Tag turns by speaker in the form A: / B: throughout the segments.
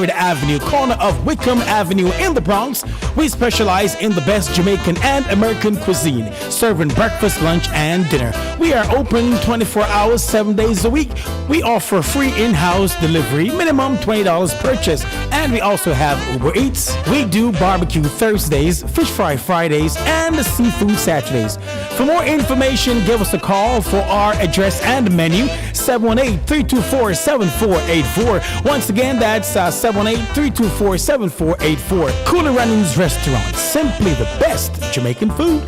A: Bedford Avenue, corner of Wickham Avenue in the Bronx. We specialize in the best Jamaican and American cuisine, serving breakfast, lunch, and dinner. We are open 24 hours, 7 days a week. We offer free in-house delivery, minimum $20 purchase, and we also have Uber Eats. We do barbecue Thursdays, fish fry Fridays, and seafood Saturdays. For more information, give us a call for our address and menu, 718-324-7484. Once again, that's 718-324-7484. Cooler Runnings Restaurant, simply the best Jamaican food.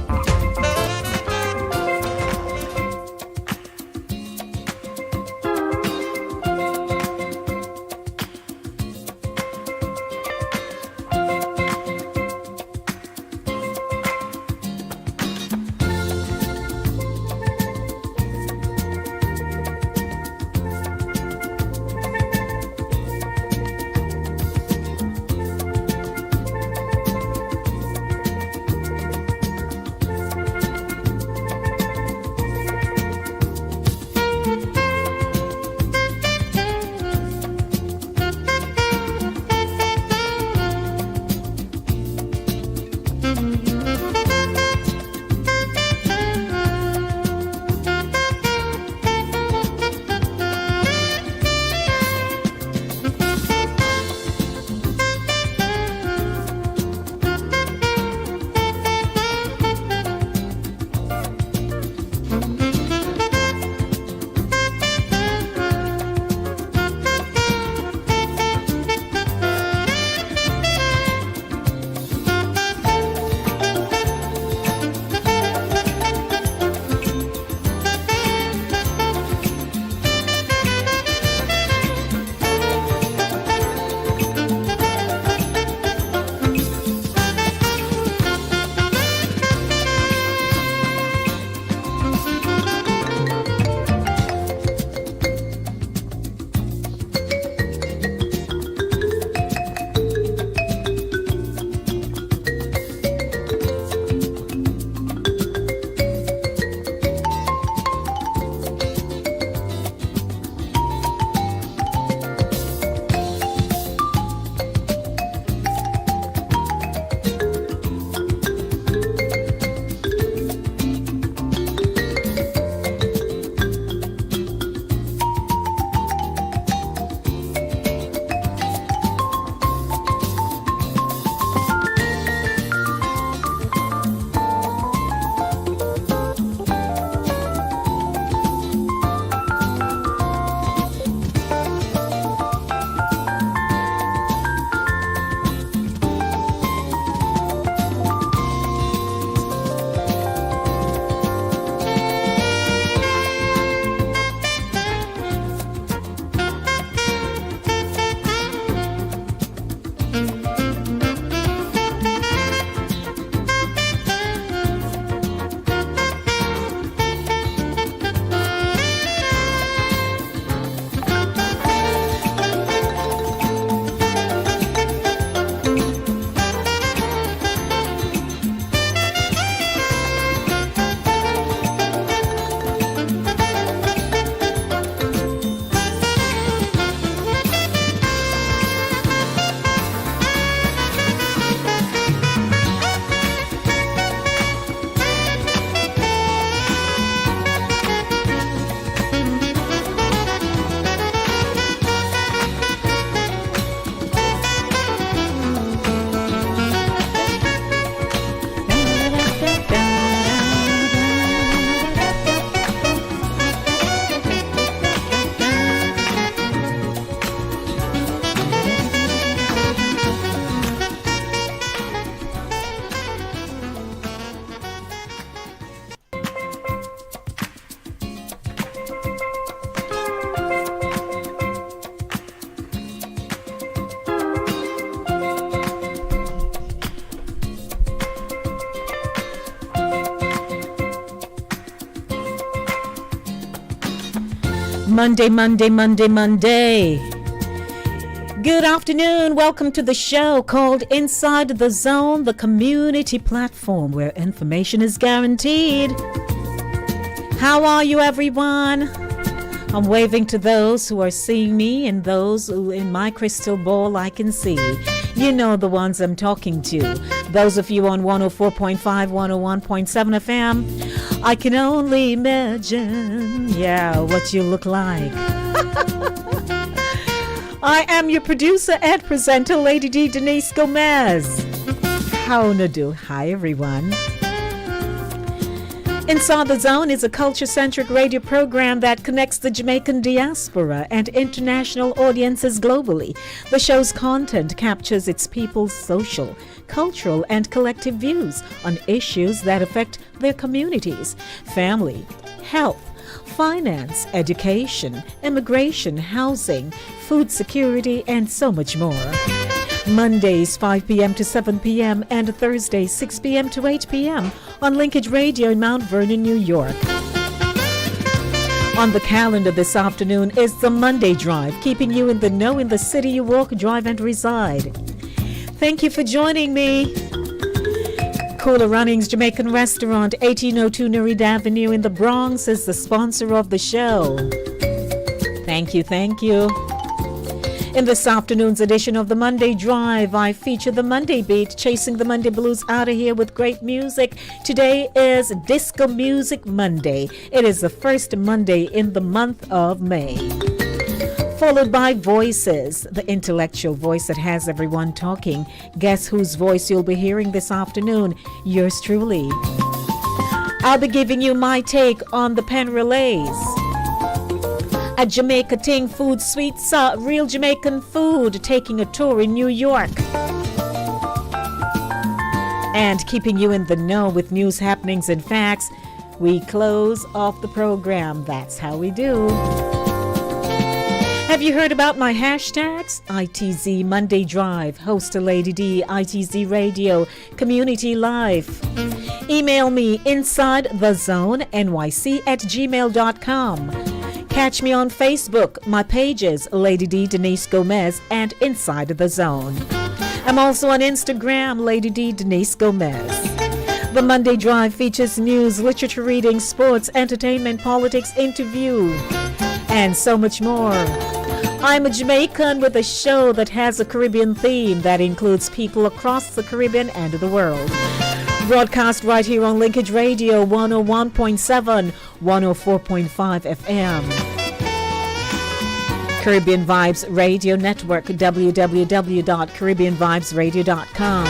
B: Monday. Good afternoon. Welcome to the show called Inside the Zone, the community platform where information is guaranteed. How are you, everyone? I'm waving to those who are seeing me and those who in my crystal ball I can see. You know the ones I'm talking to. Those of you on 104.5, 101.7 FM, I can only imagine, what you look like. I am your producer and presenter, Lady D. Denise Gomez. How do? Hi, everyone. Inside the Zone is a culture-centric radio program that connects the Jamaican diaspora and international audiences globally. The show's content captures its people's social, cultural, and collective views on issues that affect their communities, family, health, finance, education, immigration, housing, food security, and so much more. Mondays 5 p.m. to 7 p.m. and Thursdays 6 p.m. to 8 p.m. on Linkage Radio in Mount Vernon, New York. On the calendar this afternoon is the Monday Drive, keeping you in the know in the city you walk, drive, and reside. Thank you for joining me. Cooler Runnings Jamaican Restaurant, 1802 Nereid Avenue in the Bronx, is the sponsor of the show. Thank you, thank you. In this afternoon's edition of the Monday Drive, I feature the Monday Beat, chasing the Monday blues out of here with great music. Today is Disco Music Monday. It is the first Monday in the month of May. Followed by Voices, the intellectual voice that has everyone talking. Guess whose voice you'll be hearing this afternoon? Yours truly. I'll be giving you my take on the pen relays. A Jamaica Ting Food Sweets, real Jamaican food, taking a tour in New York. And keeping you in the know with news, happenings, and facts, we close off the program. That's how we do. Have you heard about my hashtags? ITZ Monday Drive, host to Lady D, ITZ Radio, Community Life. Email me insidethezone@gmail.com. Catch me on Facebook. My pages, Lady D Denise Gomez and Inside the Zone. I'm also on Instagram, Lady D Denise Gomez. The Monday Drive features news, literature reading, sports, entertainment, politics, interview, and so much more. I'm a Jamaican with a show that has a Caribbean theme that includes people across the Caribbean and the world. Broadcast right here on Linkage Radio 101.7, 104.5 FM. Caribbean Vibes Radio Network, www.caribbeanvibesradio.com.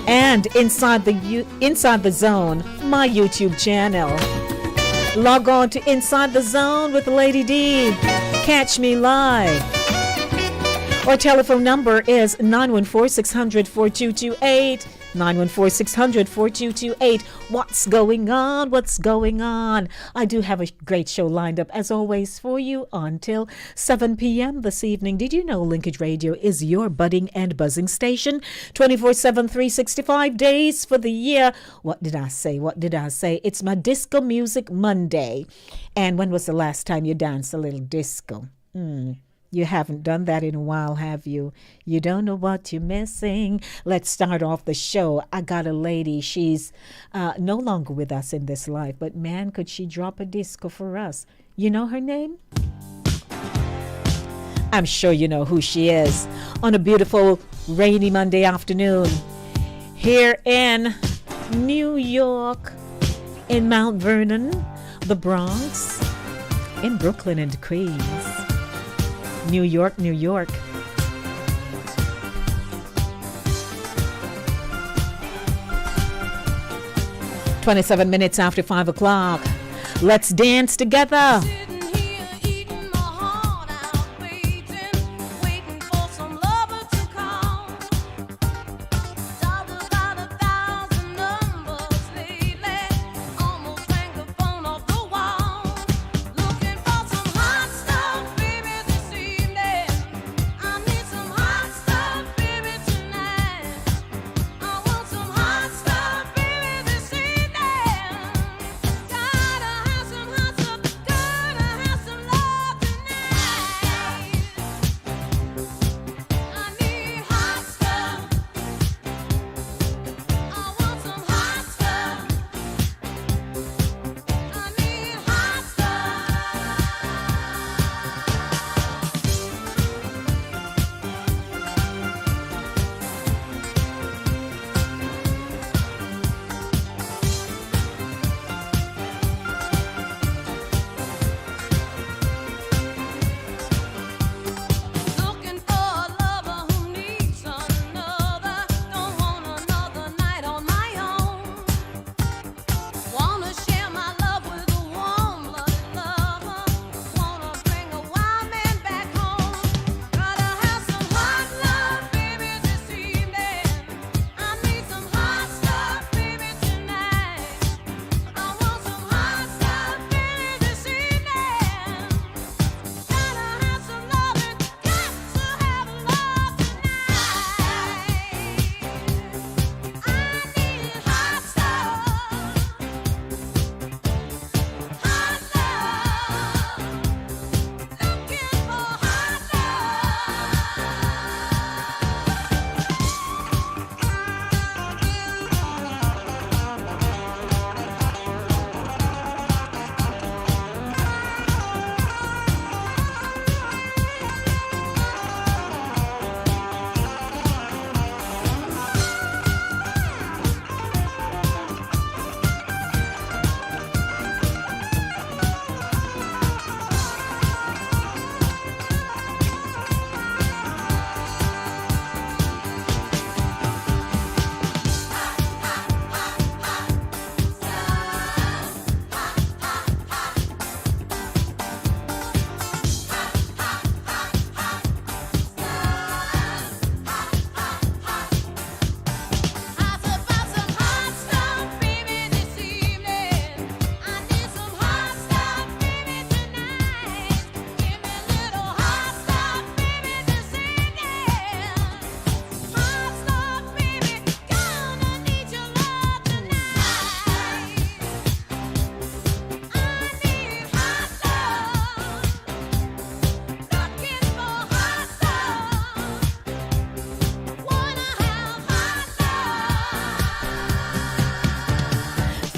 B: And Inside the Zone, my YouTube channel. Log on to Inside the Zone with Lady D. Catch me live. Our telephone number is 914-600-4228. 914-600-4228. What's going on? What's going on? I do have a great show lined up, as always, for you until 7 p.m. this evening. Did you know Linkage Radio is your budding and buzzing station? 24/7, 365 days for the year. What did I say? It's my Disco Music Monday. And when was the last time you danced a little disco? You haven't done that in a while, have you? You don't know what you're missing. Let's start off the show. I got a lady. She's no longer with us in this life, but man, could she drop a disco for us. You know her name? I'm sure you know who she is. On a beautiful rainy Monday afternoon here in New York, in Mount Vernon, the Bronx, in Brooklyn and Queens. New York, New York. "27 minutes after 5 o'clock. Let's dance together.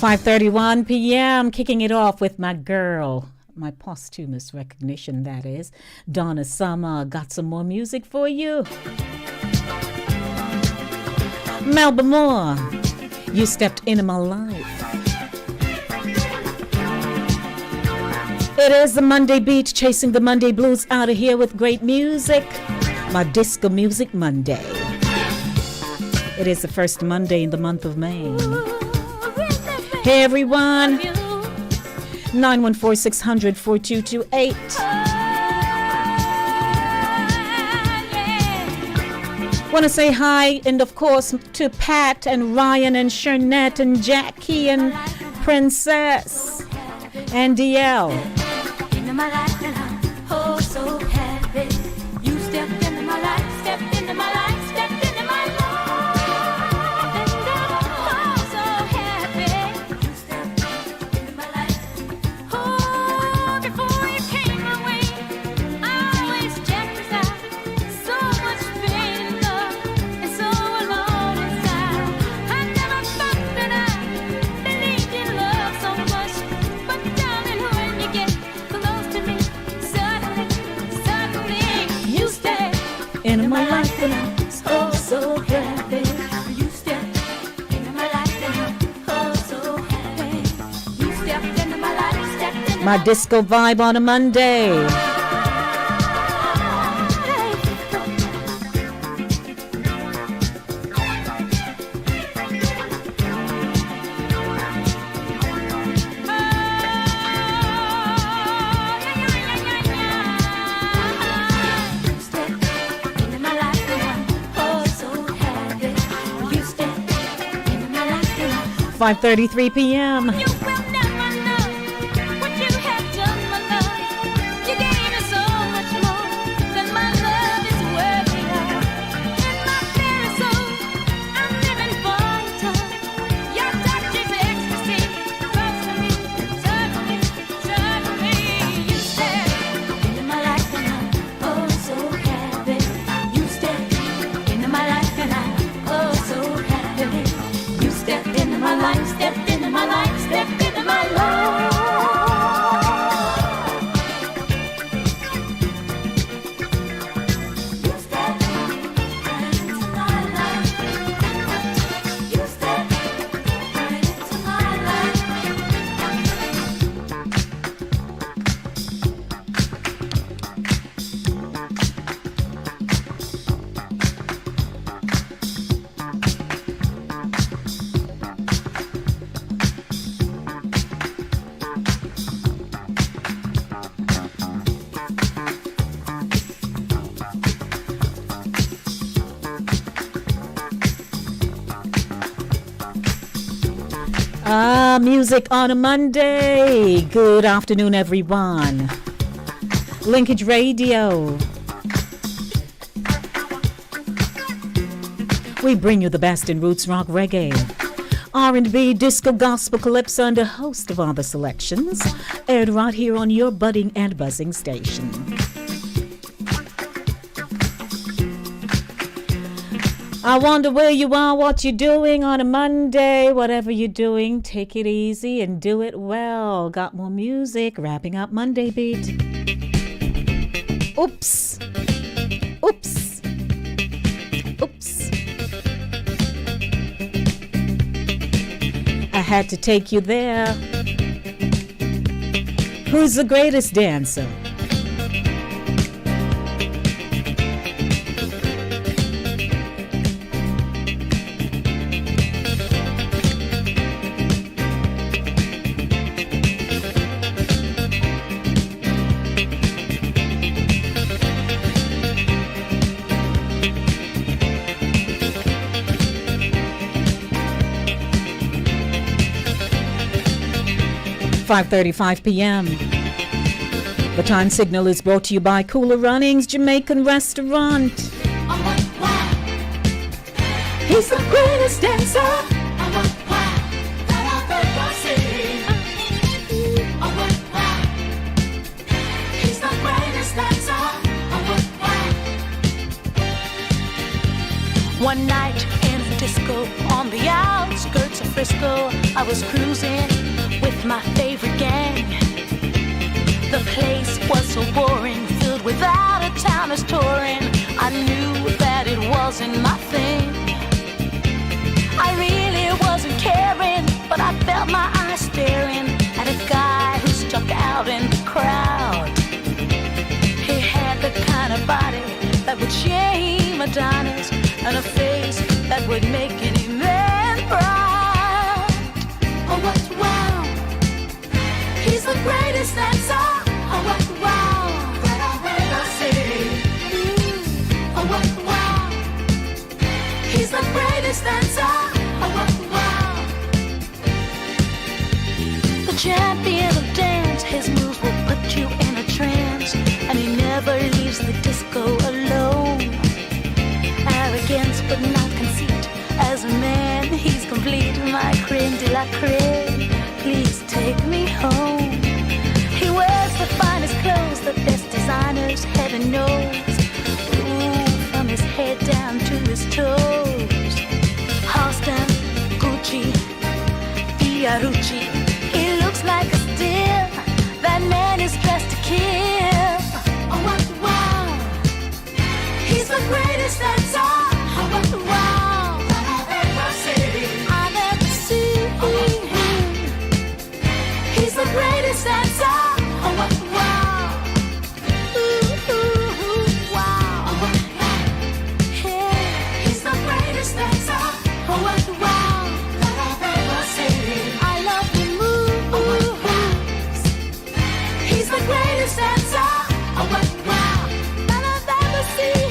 B: 5:31 p.m. Kicking it off with my girl, my posthumous recognition, that is. Donna Summer, got some more music for you. Melba Moore, you stepped into my life. It is the Monday beat, chasing the Monday blues out of here with great music. My Disco Music Monday. It is the first Monday in the month of May. Hey everyone, 914-600-4228. Want to say hi, and of course, to Pat and Ryan and Shernette and Jackie and Princess and DL.
C: Into my life and I'm oh so happy. You stepped into my life, stepped into my life, stepped into my life. And I'm oh so happy. You stepped into my life. Oh, before you came my way, I always checked us out. So much pain and love, and so alone inside. I never thought that I believed in love so much. But darling, when you get close to me, suddenly, you step
B: In my life and
C: and I'm oh so happy. You step into my life and I'm oh so happy. You stepped into my life, stepped into
B: my disco vibe on a Monday.
C: You stepped into my life and I'm oh so happy. You stepped into my life and I'm
B: 5:33 p.m.
C: You will never know what you have done, my love. You gave me so much more than my love is worthy of. In my very soul, I'm living for eternal. Your touch is ecstasy. Close to me, suddenly, you stepped into my life and I'm oh so happy. You stepped into my life and I'm oh so happy. You stepped into my life, stepped into my life, stepped into my life. You stepped right into my life. You stepped right into my life.
B: Music on a Monday. Good afternoon, everyone. Linkage Radio. We bring you the best in roots rock, reggae, R&B, disco, gospel, calypso, and a host of other selections, aired right here on your budding and buzzing station. I wonder where you are, what you're doing on a Monday. Whatever you're doing, take it easy and do it well. Got more music, wrapping up Monday beat. Oops. Oops. Oops. I had to take you there. Who's the greatest dancer? .35 p.m. The time signal is brought to you by Cooler Runnings Jamaican Restaurant. He's the greatest dancer.
C: He's the greatest dancer. One night in disco on the outskirts of Frisco. I was cruising with my favorite gang. The place was so boring, filled with out-of-towners touring. I knew that it wasn't my thing. I really wasn't caring, but I felt my eyes staring at a guy who stuck out in the crowd. He had the kind of body that would shame Adonis, and a face that would make any man proud. Oh, what wow! He's the greatest dancer. Oh, what wow! That I've ever seen. Oh, what wow! He's the greatest dancer. Oh, what wow! The champion of dance. His moves will put you in a trance, and he never leaves the disco alone. Arrogance but not conceit. As a man, he's complete. My creme de la creme. Please take me home. He wears the finest clothes, the best designers, heaven knows. Ooh, from his head down to his toes. Halston, Gucci, Fiorucci. He looks like a steal. That man is dressed to kill. Oh, what wow! He's the greatest dancer. Oh, what wow! That I've ever seen. I've ever seen. He's the greatest dancer. Oh, what wow! Ooh, ooh, ooh, wow! Oh, what wow! Yeah. He's the greatest dancer. Oh, what wow! That I've ever seen. I love the moves. He's the greatest dancer. Oh, what wow! That I've ever seen.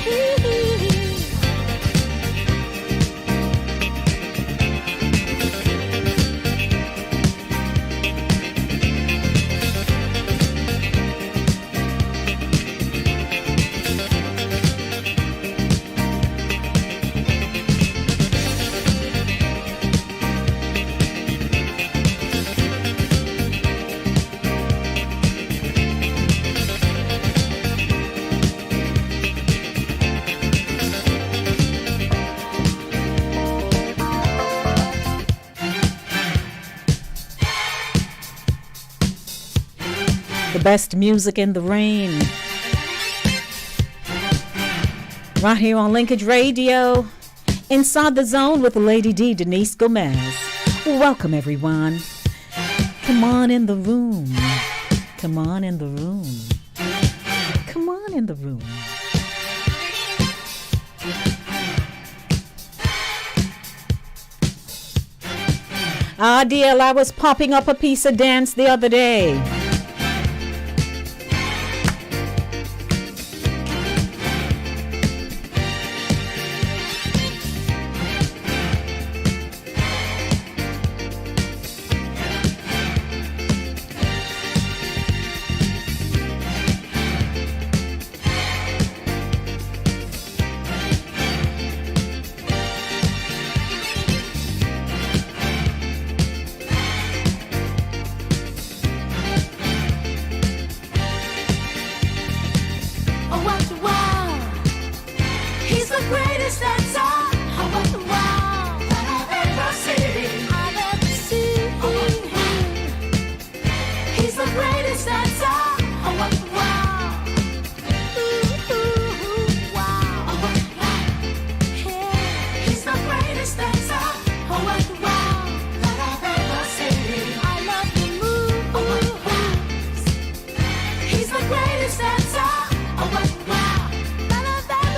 B: The best music in the rain. Right here on Linkage Radio. Inside the Zone with Lady D, Denise Gomez. Welcome, everyone. Come on in the room. Come on in the room. Come on in the room. Ah, DL, I was popping up a piece of dance the other day.
C: He's the greatest dancer. Oh, what wow! That I've ever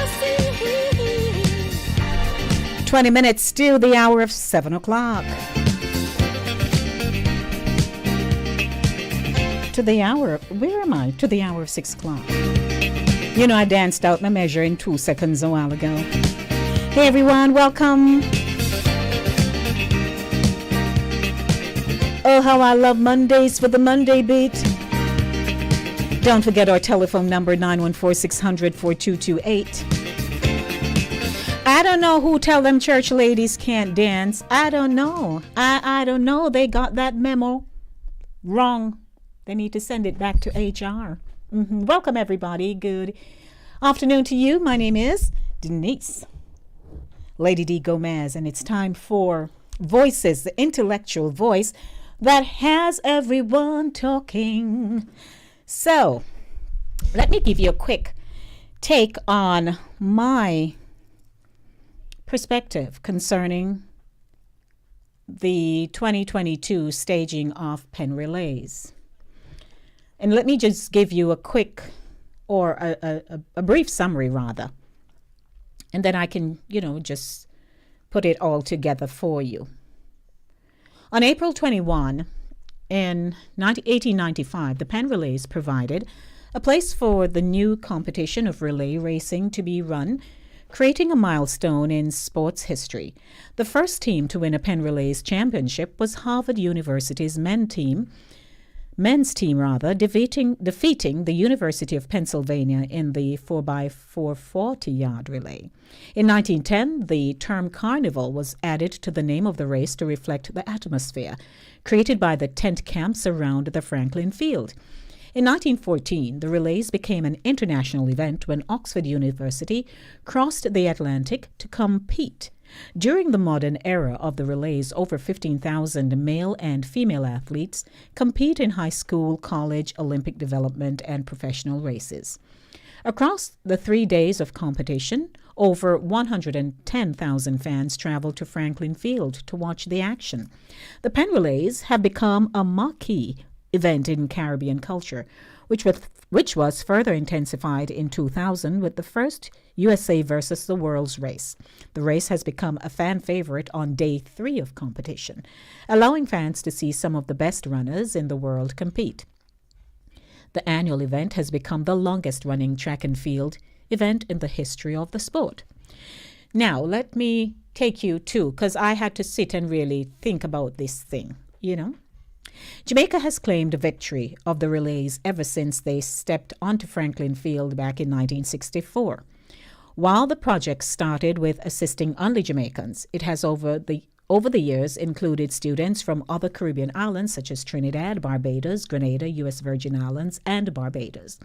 C: seen.
B: 20 minutes till the hour of 7 o'clock. To the hour, where am I? To the hour of 6 o'clock. You know, I danced out my measure in 2 seconds a while ago. Hey everyone, welcome. Oh, how I love Mondays for the Monday beat. Don't forget our telephone number, 914-600-4228. I don't know who tell them church ladies can't dance. I don't know. I don't know. They got that memo wrong. They need to send it back to HR. Welcome, everybody. Good afternoon to you. My name is Denise. Lady D. Gomez, and it's time for Voices, the intellectual voice that has everyone talking. So, let me give you a quick take on my perspective concerning the 2022 staging of Penn Relays. And let me just give you a quick or a brief summary rather. And then I can, just put it all together for you. On April 21 in 1895, the Penn Relays provided a place for the new competition of relay racing to be run, creating a milestone in sports history. The first team to win a Penn Relays championship was Harvard University's men's team, defeating the University of Pennsylvania in the 4x4 40-yard relay. In 1910, the term carnival was added to the name of the race to reflect the atmosphere created by the tent camps around the Franklin Field. In 1914, the relays became an international event when Oxford University crossed the Atlantic to compete. During the modern era of the relays, over 15,000 male and female athletes compete in high school, college, Olympic development, and professional races. Across the 3 days of competition, over 110,000 fans traveled to Franklin Field to watch the action. The Penn Relays have become a marquee event in Caribbean culture, which was further intensified in 2000 with the first USA versus the World's race. The race has become a fan favorite on day 3 of competition, allowing fans to see some of the best runners in the world compete. The annual event has become the longest-running track and field event in the history of the sport. Now, let me take you to, because I had to sit and really think about this thing, Jamaica has claimed a victory of the relays ever since they stepped onto Franklin Field back in 1964. While the project started with assisting only Jamaicans, it has over the years included students from other Caribbean islands such as Trinidad, Barbados, Grenada, U.S. Virgin Islands, and Barbados.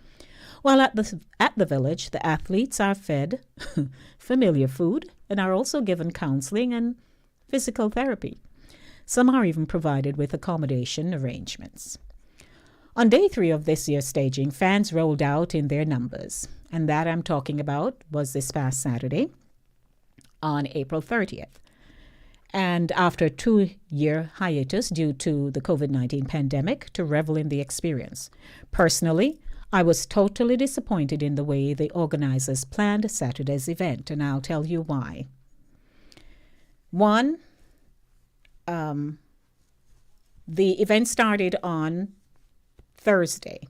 B: While at the village, the athletes are fed familiar food and are also given counseling and physical therapy. Some are even provided with accommodation arrangements. On day 3 of this year's staging, fans rolled out in their numbers, and that I'm talking about was this past Saturday on April 30th. And after a 2-year hiatus due to the COVID-19 pandemic, to revel in the experience. Personally, I was totally disappointed in the way the organizers planned Saturday's event, and I'll tell you why. One, the event started on Thursday,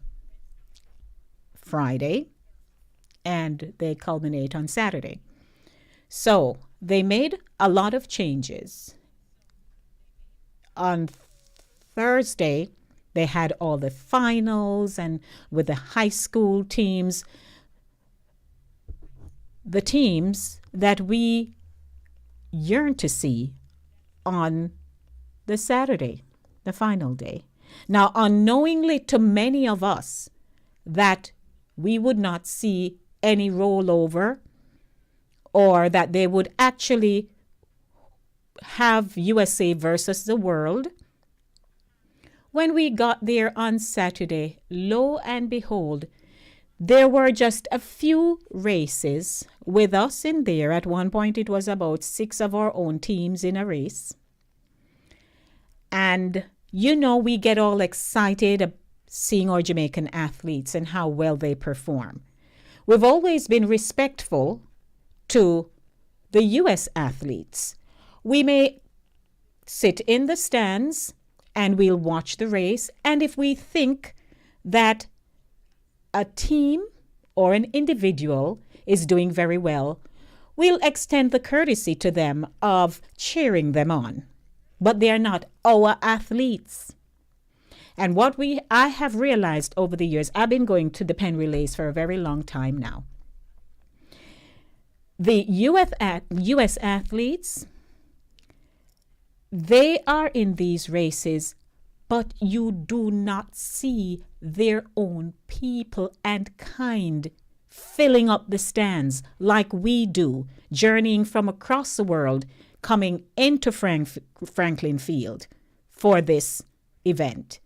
B: Friday, and they culminate on Saturday. So they made a lot of changes. On Thursday, they had all the finals and with the high school teams, the teams that we yearn to see on the Saturday, the final day. Now, unknowingly to many of us, that we would not see any rollover or that they would actually have USA versus the world. When we got there on Saturday, lo and behold, there were just a few races with us in there. At one point, it was about 6 of our own teams in a race. And, we get all excited seeing our Jamaican athletes and how well they perform. We've always been respectful to the U.S. athletes. We may sit in the stands and we'll watch the race. And if we think that a team or an individual is doing very well, we'll extend the courtesy to them of cheering them on. But they are not our athletes. And what I have realized over the years, I've been going to the Penn Relays for a very long time now. The U.S. athletes, they are in these races, but you do not see their own people and kind filling up the stands like we do, journeying from across the world, coming into Franklin Field for this event.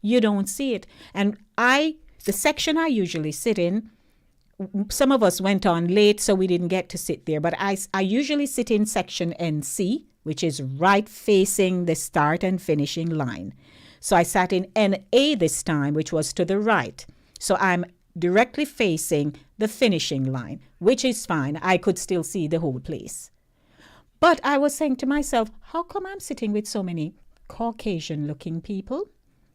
B: You don't see it. And the section I usually sit in, some of us went on late, so we didn't get to sit there. But I usually sit in section NC, which is right facing the start and finishing line. So I sat in NA this time, which was to the right. So I'm directly facing the finishing line, which is fine. I could still see the whole place. But I was saying to myself, how come I'm sitting with so many Caucasian-looking people?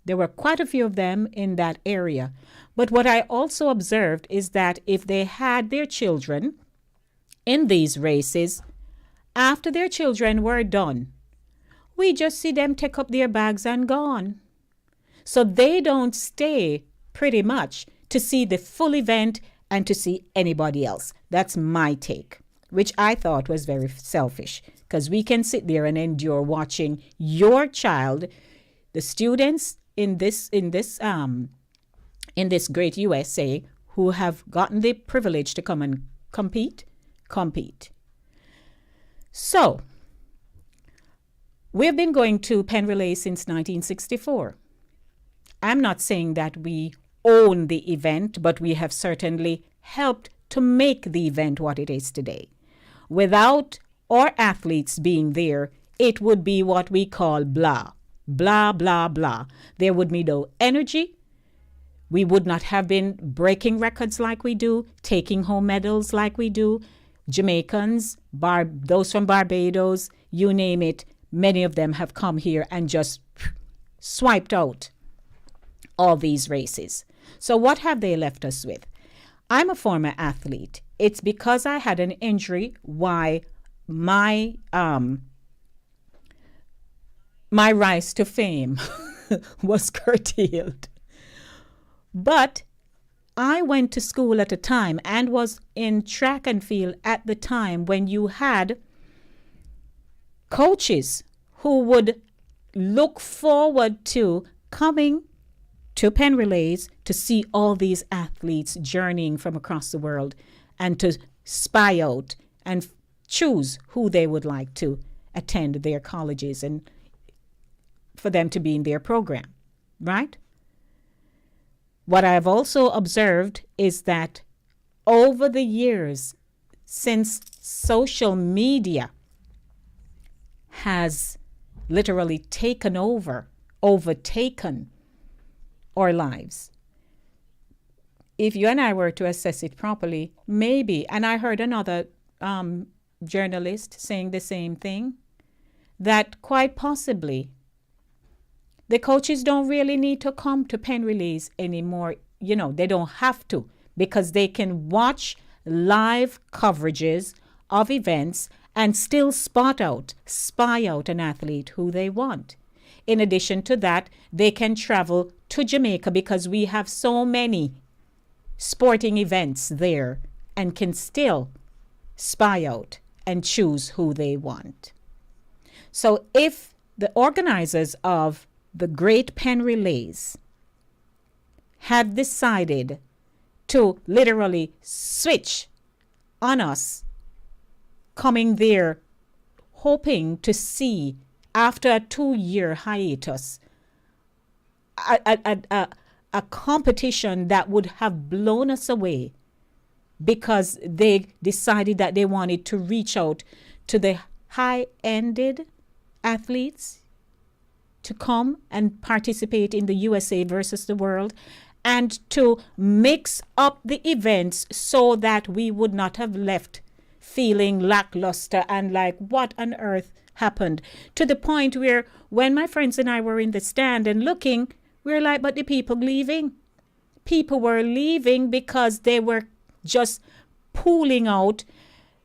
B: There were quite a few of them in that area. But what I also observed is that if they had their children in these races, after their children were done, we just see them take up their bags and gone. So they don't stay pretty much to see the full event and to see anybody else. That's my take, which I thought was very selfish, because we can sit there and endure watching your child, the students in this great USA who have gotten the privilege to come and compete. So, we've been going to Penn Relay since 1964. I'm not saying that we own the event, but we have certainly helped to make the event what it is today. Without our athletes being there, it would be what we call blah, blah, blah, blah. There would be no energy. We would not have been breaking records like we do, taking home medals like we do. Jamaicans, those from Barbados, you name it, many of them have come here and just swiped out all these races. So what have they left us with? I'm a former athlete. It's because I had an injury why my rise to fame was curtailed. But I went to school at a time and was in track and field at the time when you had coaches who would look forward to coming to Penn Relays to see all these athletes journeying from across the world and to spy out and choose who they would like to attend their colleges and for them to be in their program, right? What I've also observed is that over the years, since social media has literally overtaken our lives, if you and I were to assess it properly, maybe, and I heard another journalist saying the same thing, that quite possibly the coaches don't really need to come to Penn Relays anymore. You know, they don't have to, because they can watch live coverages of events and still spy out an athlete who they want. In addition to that, they can travel to Jamaica because we have so many sporting events there and can still spy out and choose who they want. So if the organizers of the Great Penn Relays had decided to literally switch on us coming there hoping to see, after a 2-year hiatus, a competition that would have blown us away, because they decided that they wanted to reach out to the high-ended athletes to come and participate in the USA versus the world, and to mix up the events so that we would not have left feeling lackluster and like, what on earth happened? To the point where when my friends and I were in the stand and looking, we were like, but the people leaving. People were leaving because they were just pulling out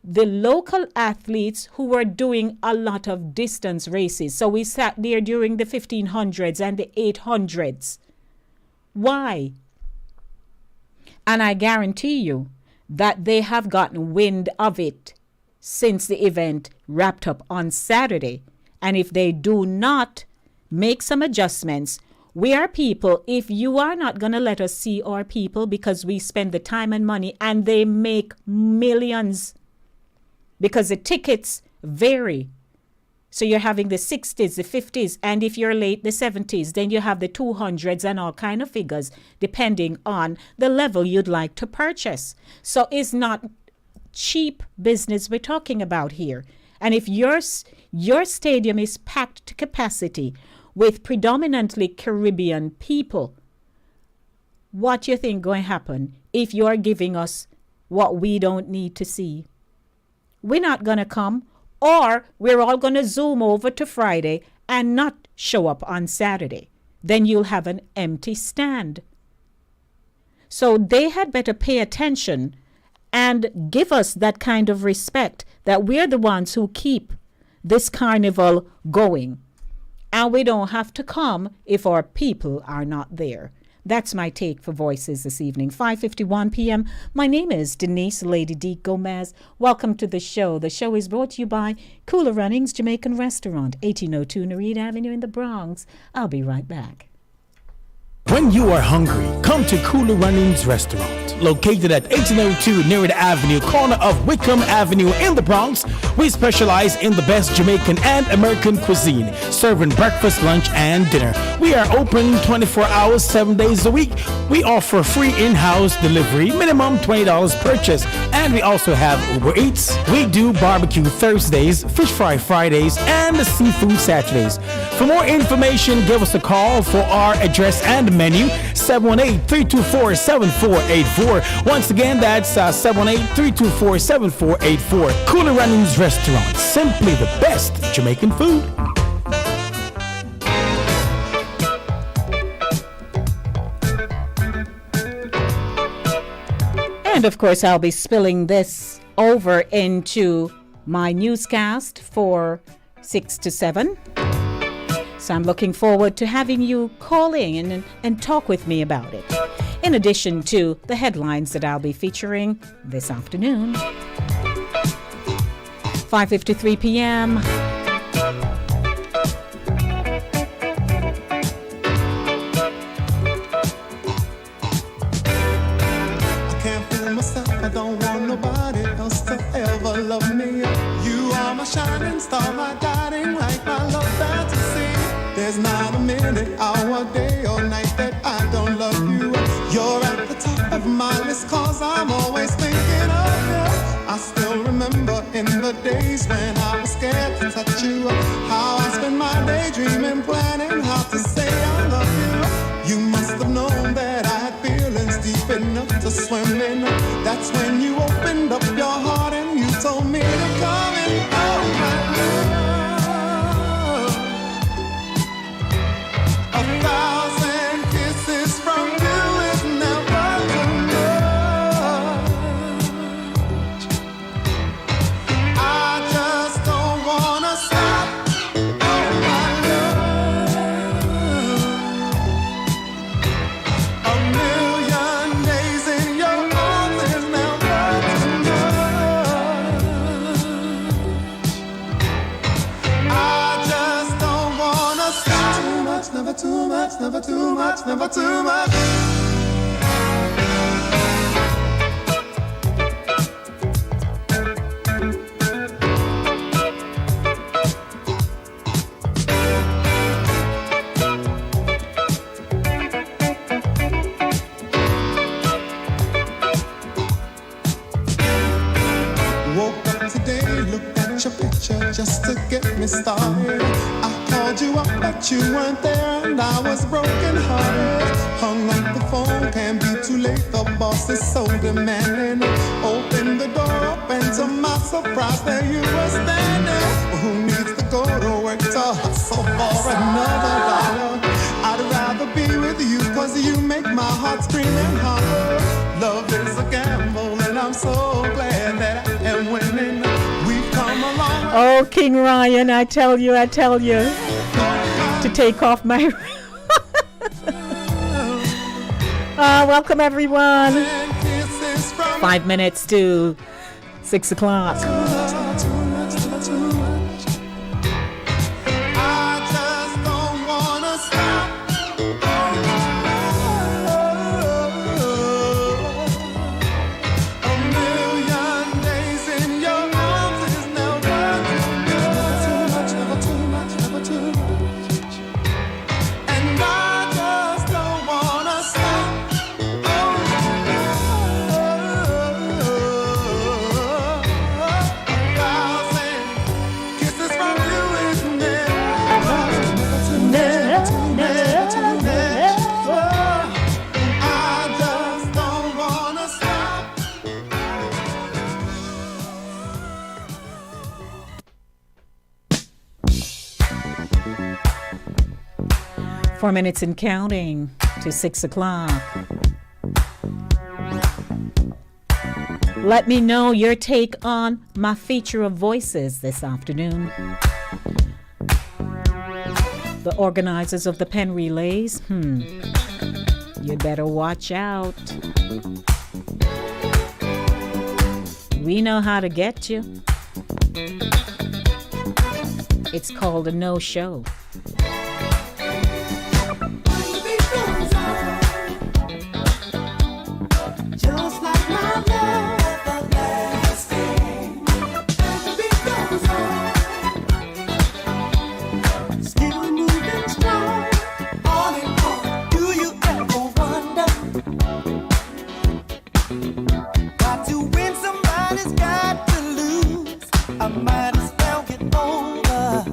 B: the local athletes who were doing a lot of distance races. So we sat there during the 1500s and the 800s. Why? And I guarantee you that they have gotten wind of it since the event wrapped up on Saturday. And if they do not make some adjustments, We are people. If you are not going to let us see our people because we spend the time and money and they make millions because the tickets vary. So you're having the 60s, the 50s, and if you're late, the 70s. Then you have the 200s and all kind of figures depending on the level you'd like to purchase. So it's not cheap business we're talking about here. And if your stadium is packed to capacity with predominantly Caribbean people, what do you think going to happen if you're giving us what we don't need to see? We're not going to come. Or we're all going to zoom over to Friday and not show up on Saturday. Then you'll have an empty stand. So they had better pay attention and give us that kind of respect that we're the ones who keep this carnival going. And we don't have to come if our people are not there. That's my take for Voices this evening, 5:51 p.m. My name is Denise Lady D. Gomez. Welcome to the show. The show is brought to you by Cooler Runnings Jamaican Restaurant, 1802 Nereid Avenue in the Bronx. I'll be right back.
A: When you are hungry, come to Cooler Runnings Restaurant, located at 1802 Nereid Avenue, corner of Wickham Avenue in the Bronx. We specialize in the best Jamaican and American cuisine, serving breakfast, lunch, and dinner. We are open 24 hours, 7 days a week. We offer free in-house delivery, minimum $20 purchase, and we also have Uber Eats. We do barbecue Thursdays, fish fry Fridays, and seafood Saturdays. For more information, give us a call for our address and menu, 718-324-7484. Once again, that's 718-324-7484. Cooler Runnings Restaurant, simply the best Jamaican food.
B: And of course, I'll be spilling this over into my newscast for 6 to 7. So I'm looking forward to having you call in and talk with me about it. In addition to the headlines that I'll be featuring this afternoon. 5:53 p.m.
D: I can't fool myself, I don't want nobody else to ever love me. You are my shining star, my guiding light, my love fantasy. There's not a minute, hour, day or night that I don't love you. You're at the top of my list cause I'm always thinking of you. I still remember in the days when I was scared to touch you, how I spent my day dreaming, planning how to say I love you. You must have known that I had feelings deep enough to swim in. That's when you opened up your heart and you told me to come in. Oh my love, 1,000 kisses from you is never too much. I just don't wanna stop. Oh my love, a million days in your arms is never too much. I just don't wanna stop. Too much, never too much, never too much, never too much. Woke up today, looked at your picture just to get me started. I called you up, but you weren't there, and I was broken hearted. Hung up the phone, can't be too late. The boss is so demanding. Opened the door up, and to my surprise, there you were standing. Who needs to go to work to hustle for another dollar? I'd rather be with you, cause you make my heart scream and holler. Love is a gamble, and I'm so glad that I am winning. We've come a long way.
B: Oh, King Ryan, I tell you, to take off my... welcome, everyone. 5 minutes to 6 o'clock.
D: I just don't wanna stop. Oh
B: 4 minutes and counting to 6 o'clock. Let me know your take on my feature of voices this afternoon. The organizers of the pen relays, you better watch out. We know how to get you. It's called a no-show.
D: Just like my love, everlasting. The beat goes on, still moving strong, on and on. Do you ever wonder? Got to win, somebody's got to lose. I might as well get over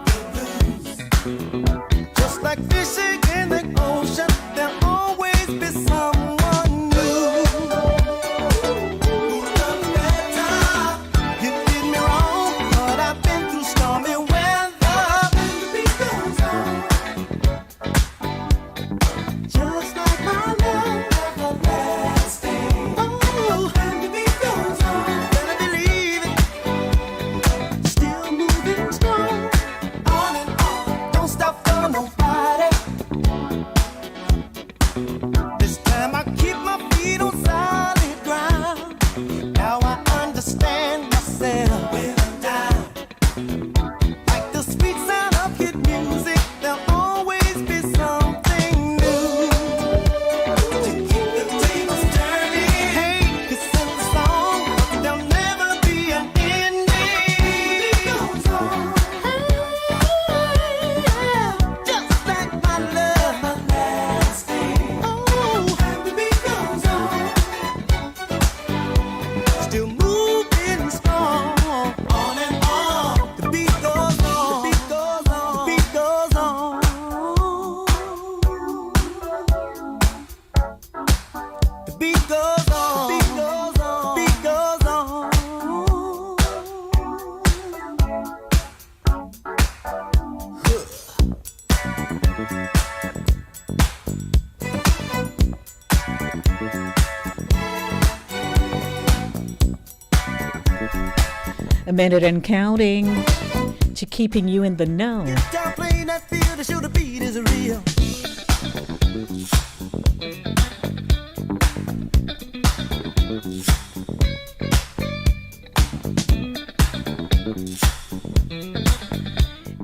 D: the blues. Just like fishing in the ocean, there'll always be someone new. Who loves better? You did me wrong, but I've been through stormy weather. The beat goes on, just like my love, everlasting. Oh, and the beat goes on, better believe it. Still moving strong, on and on. Don't stop for nobody. This time I keep my feet on solid ground. Now I understand myself. When I'm down, like the sweet sound of good music, there'll always be something new to keep the tables turning. Hey, it's in the song, but there'll never be an ending. It goes on, just like my love, everlasting. Oh, and the beat goes on, still moving strong, on and on. The beat goes on, the beat goes on, the beat goes on. The beat goes on, the beat goes on, the beat goes on.
B: A minute and counting to keeping you in the know.
D: Y'all playing that field to show the beat is real.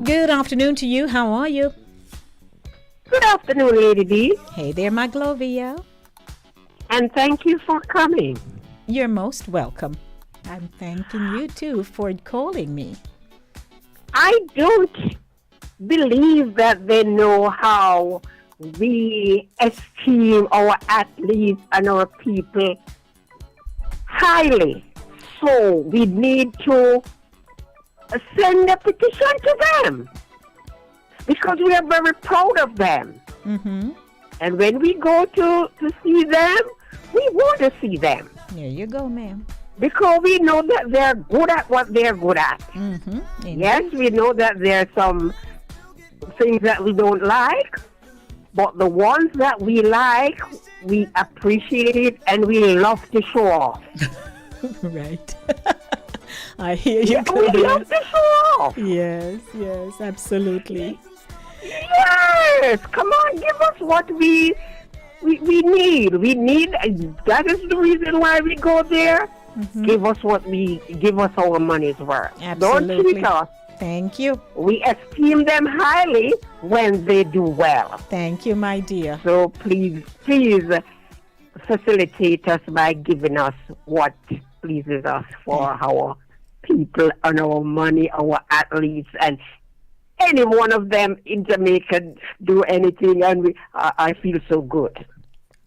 B: Good afternoon to you. How are you?
E: Good afternoon, Lady B,
B: Hey there, my Glovia.
E: and thank you for coming.
B: You're most welcome. I'm thanking you too for calling me.
E: I don't believe that they know how we esteem our athletes and our people highly. So we need to send a petition to them because we are very proud of them.
B: Mm-hmm.
E: And when we go to see them, we want to see them
B: There you go, ma'am.
E: because we know that they're good at what they're good at.
B: Mm-hmm.
E: Yes, we know that there are some things that we don't like, but the ones that we like, we appreciate it and we love to show off.
B: Right. I hear you,
E: We
B: Glovia.
E: love to show off.
B: Yes, yes, absolutely.
E: Yes, come on, give us what we need. We need. That is the reason why we go there. Give us our money's worth. Don't
B: Absolutely.
E: cheat us.
B: Thank you.
E: We esteem them highly when they do well.
B: Thank you, my dear.
E: So please facilitate us by giving us what pleases us for our people and our money, our athletes, and any one of them in Jamaica do anything, and I feel so good.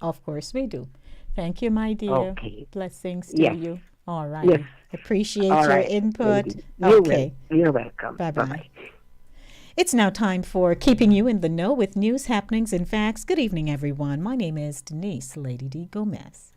B: Of course we do. Thank you, my dear.
E: Okay.
B: Blessings to
E: Yes.
B: you. All right.
E: Yes.
B: Appreciate
E: All
B: your
E: right.
B: input.
E: You're
B: Okay.
E: You're welcome.
B: Bye-bye.
E: Bye-bye.
B: It's now time for Keeping You in the Know with news, happenings, and facts. Good evening, everyone. My name is Denise Lady D. Gomez.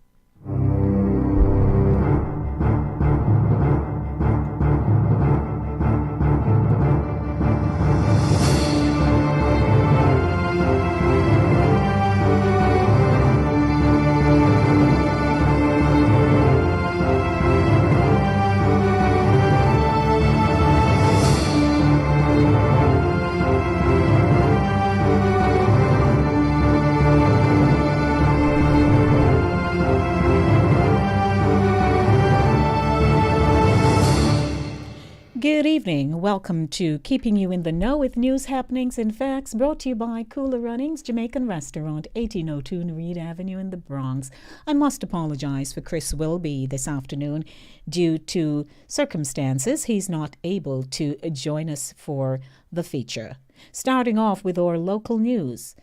B: Good evening. Welcome to Keeping You in the Know with News Happenings and Facts, brought to you by Cooler Runnings Jamaican Restaurant, 1802 Reed Avenue in the Bronx. I must apologize for Chris Wilby this afternoon. Due to circumstances, he's not able to join us for the feature. Starting off with our local news.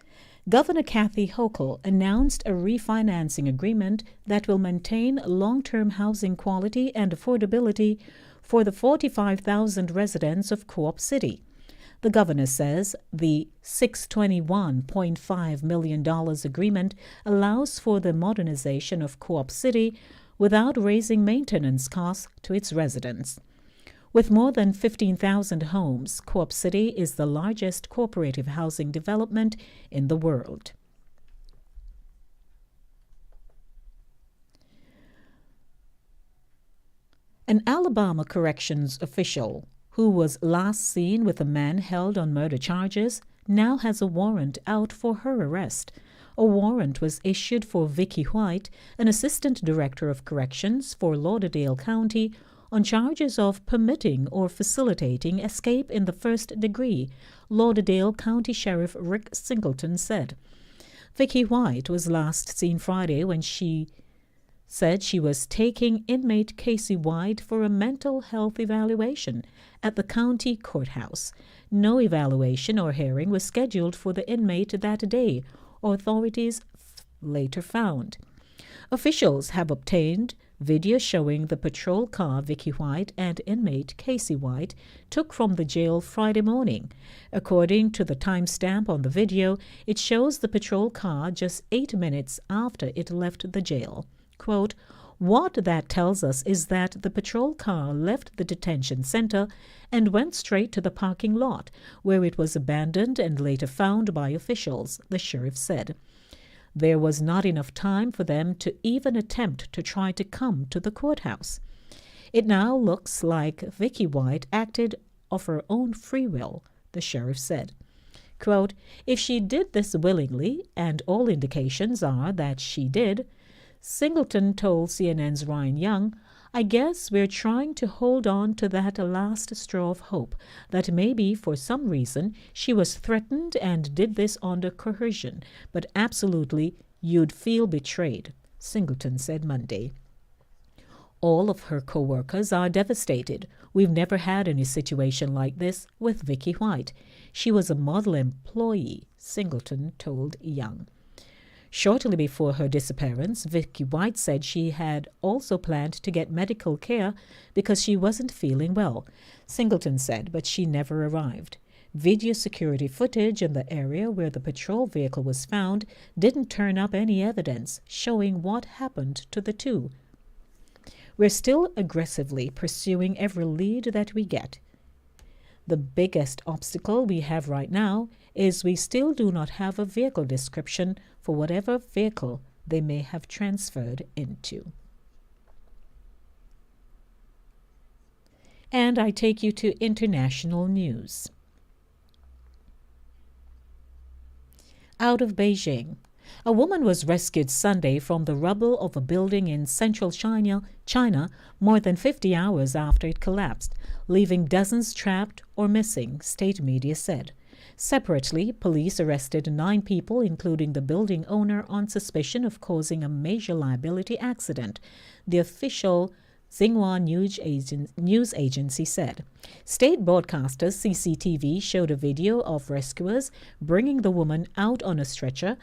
B: Governor Kathy Hochul announced a refinancing agreement that will maintain long-term housing quality and affordability for the 45,000 residents of Co-op City. The governor says the $621.5 million agreement allows for the modernization of Co-op City without raising maintenance costs to its residents. With more than 15,000 homes, Co-op City is the largest cooperative housing development in the world. An Alabama corrections official who was last seen with a man held on murder charges now has a warrant out for her arrest. A warrant was issued for Vicky White, an assistant director of corrections for Lauderdale County, on charges of permitting or facilitating escape in the first degree, Lauderdale County Sheriff Rick Singleton said. Vicky White was last seen Friday when she said she was taking inmate Casey White for a mental health evaluation at the county courthouse. No evaluation or hearing was scheduled for the inmate that day, authorities later found. Officials have obtained video showing the patrol car Vicky White and inmate Casey White took from the jail Friday morning. According to the timestamp on the video, it shows the patrol car just 8 minutes after it left the jail. Quote, "What that tells us is that the patrol car left the detention center and went straight to the parking lot, where it was abandoned and later found by officials," the sheriff said. There was not enough time for them to even attempt to try to come to the courthouse. It now looks like Vicky White acted of her own free will, the sheriff said. Quote, "If she did this willingly, and all indications are that she did," Singleton told CNN's Ryan Young, "I guess we're trying to hold on to that last straw of hope, that maybe for some reason she was threatened and did this under coercion, but absolutely you'd feel betrayed," Singleton said Monday. "All of her co-workers are devastated. We've never had any situation like this with Vicky White. She was a model employee," Singleton told Young. Shortly before her disappearance, Vicky White said she had also planned to get medical care because she wasn't feeling well, Singleton said, but she never arrived. Video security footage in the area where the patrol vehicle was found didn't turn up any evidence showing what happened to the two. "We're still aggressively pursuing every lead that we get. The biggest obstacle we have right now is we still do not have a vehicle description for whatever vehicle they may have transferred into." And I take you to international news. Out of Beijing, a woman was rescued Sunday from the rubble of a building in central China more than 50 hours after it collapsed, leaving dozens trapped or missing, state media said. Separately, police arrested 9 people, including the building owner, on suspicion of causing a major liability accident, the official Xinhua news agency said. State broadcaster CCTV showed a video of rescuers bringing the woman out on a stretcher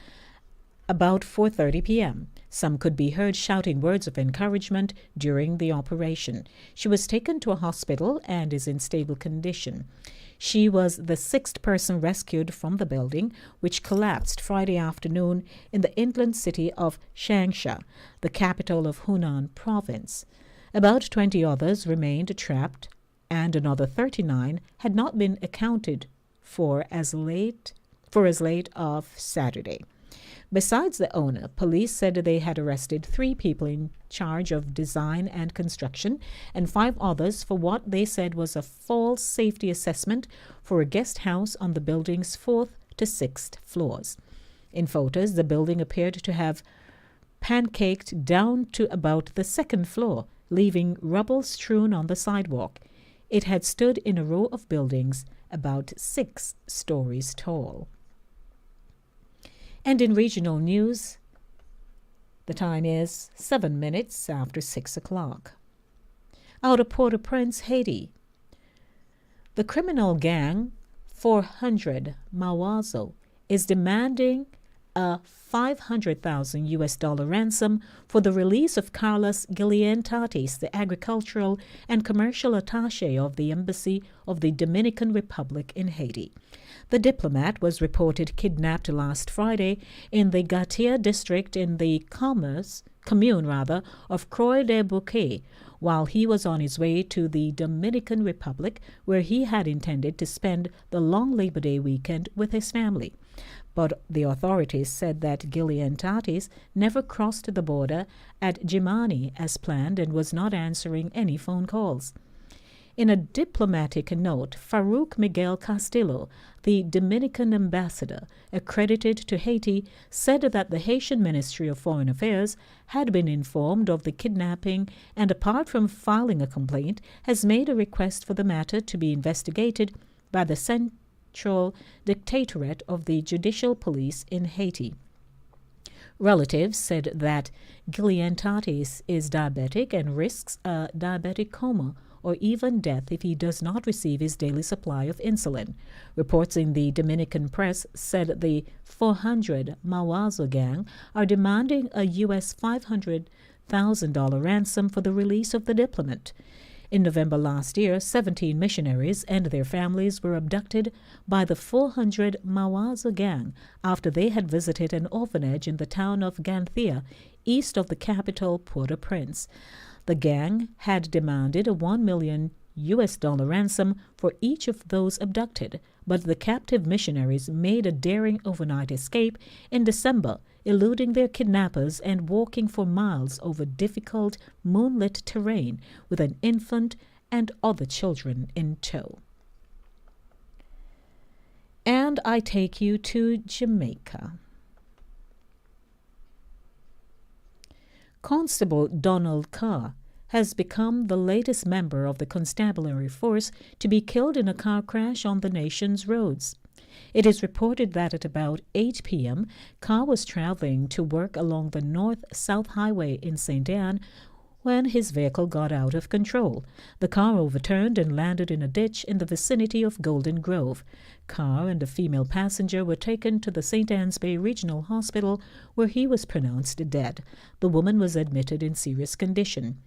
B: about 4:30 p.m. Some could be heard shouting words of encouragement during the operation. She was taken to a hospital and is in stable condition. She was the 6th person rescued from the building, which collapsed Friday afternoon in the inland city of Changsha, the capital of Hunan province. About 20 others remained trapped, and another 39 had not been accounted for as late of Saturday. Besides the owner, police said they had arrested 3 people in charge of design and construction and 5 others for what they said was a false safety assessment for a guest house on the building's 4th to 6th floors. In photos, the building appeared to have pancaked down to about the 2nd floor, leaving rubble strewn on the sidewalk. It had stood in a row of buildings about 6 stories tall. And in regional news, the time is 7 minutes after 6 o'clock. Out of Port-au-Prince, Haiti, the criminal gang 400 Mawazo is demanding a $500,000 ransom for the release of Carlos Tatis, the agricultural and commercial attaché of the Embassy of the Dominican Republic in Haiti. The diplomat was reported kidnapped last Friday in the Gatia district in the commune of Croix de Bouquet, while he was on his way to the Dominican Republic, where he had intended to spend the long Labor Day weekend with his family. But the authorities said that Tatis never crossed the border at Jimani as planned and was not answering any phone calls. In a diplomatic note, Farouk Miguel Castillo, the Dominican ambassador accredited to Haiti, said that the Haitian Ministry of Foreign Affairs had been informed of the kidnapping and, apart from filing a complaint, has made a request for the matter to be investigated by the Central Dictatorate of the Judicial Police in Haiti. Relatives said that Tatis is diabetic and risks a diabetic coma or even death if he does not receive his daily supply of insulin. Reports in the Dominican press said the 400 Mawazo gang are demanding a U.S. $500,000 ransom for the release of the diplomat. In November last year, 17 missionaries and their families were abducted by the 400 Mawazo gang after they had visited an orphanage in the town of Ganthia, east of the capital, Port-au-Prince. The gang had demanded a $1 million ransom for each of those abducted, but the captive missionaries made a daring overnight escape in December, eluding their kidnappers and walking for miles over difficult moonlit terrain with an infant and other children in tow. And I take you to Jamaica. Constable Donald Carr has become the latest member of the constabulary force to be killed in a car crash on the nation's roads. It is reported that at about 8 p.m., Carr was traveling to work along the north-south highway in St. Anne when his vehicle got out of control. The car overturned and landed in a ditch in the vicinity of Golden Grove. Carr and a female passenger were taken to the St. Anne's Bay Regional Hospital, where he was pronounced dead. The woman was admitted in serious condition.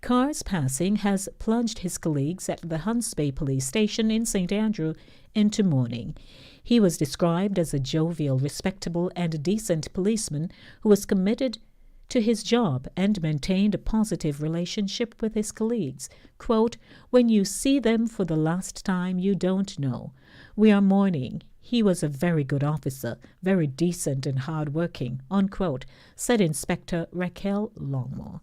B: Carr's passing has plunged his colleagues at the Hunts Bay Police Station in St. Andrew into mourning. He was described as a jovial, respectable, and decent policeman who was committed to his job and maintained a positive relationship with his colleagues. Quote, "When you see them for the last time, you don't know. We are mourning. He was a very good officer, very decent and hard-working," unquote, said Inspector Raquel Longmore.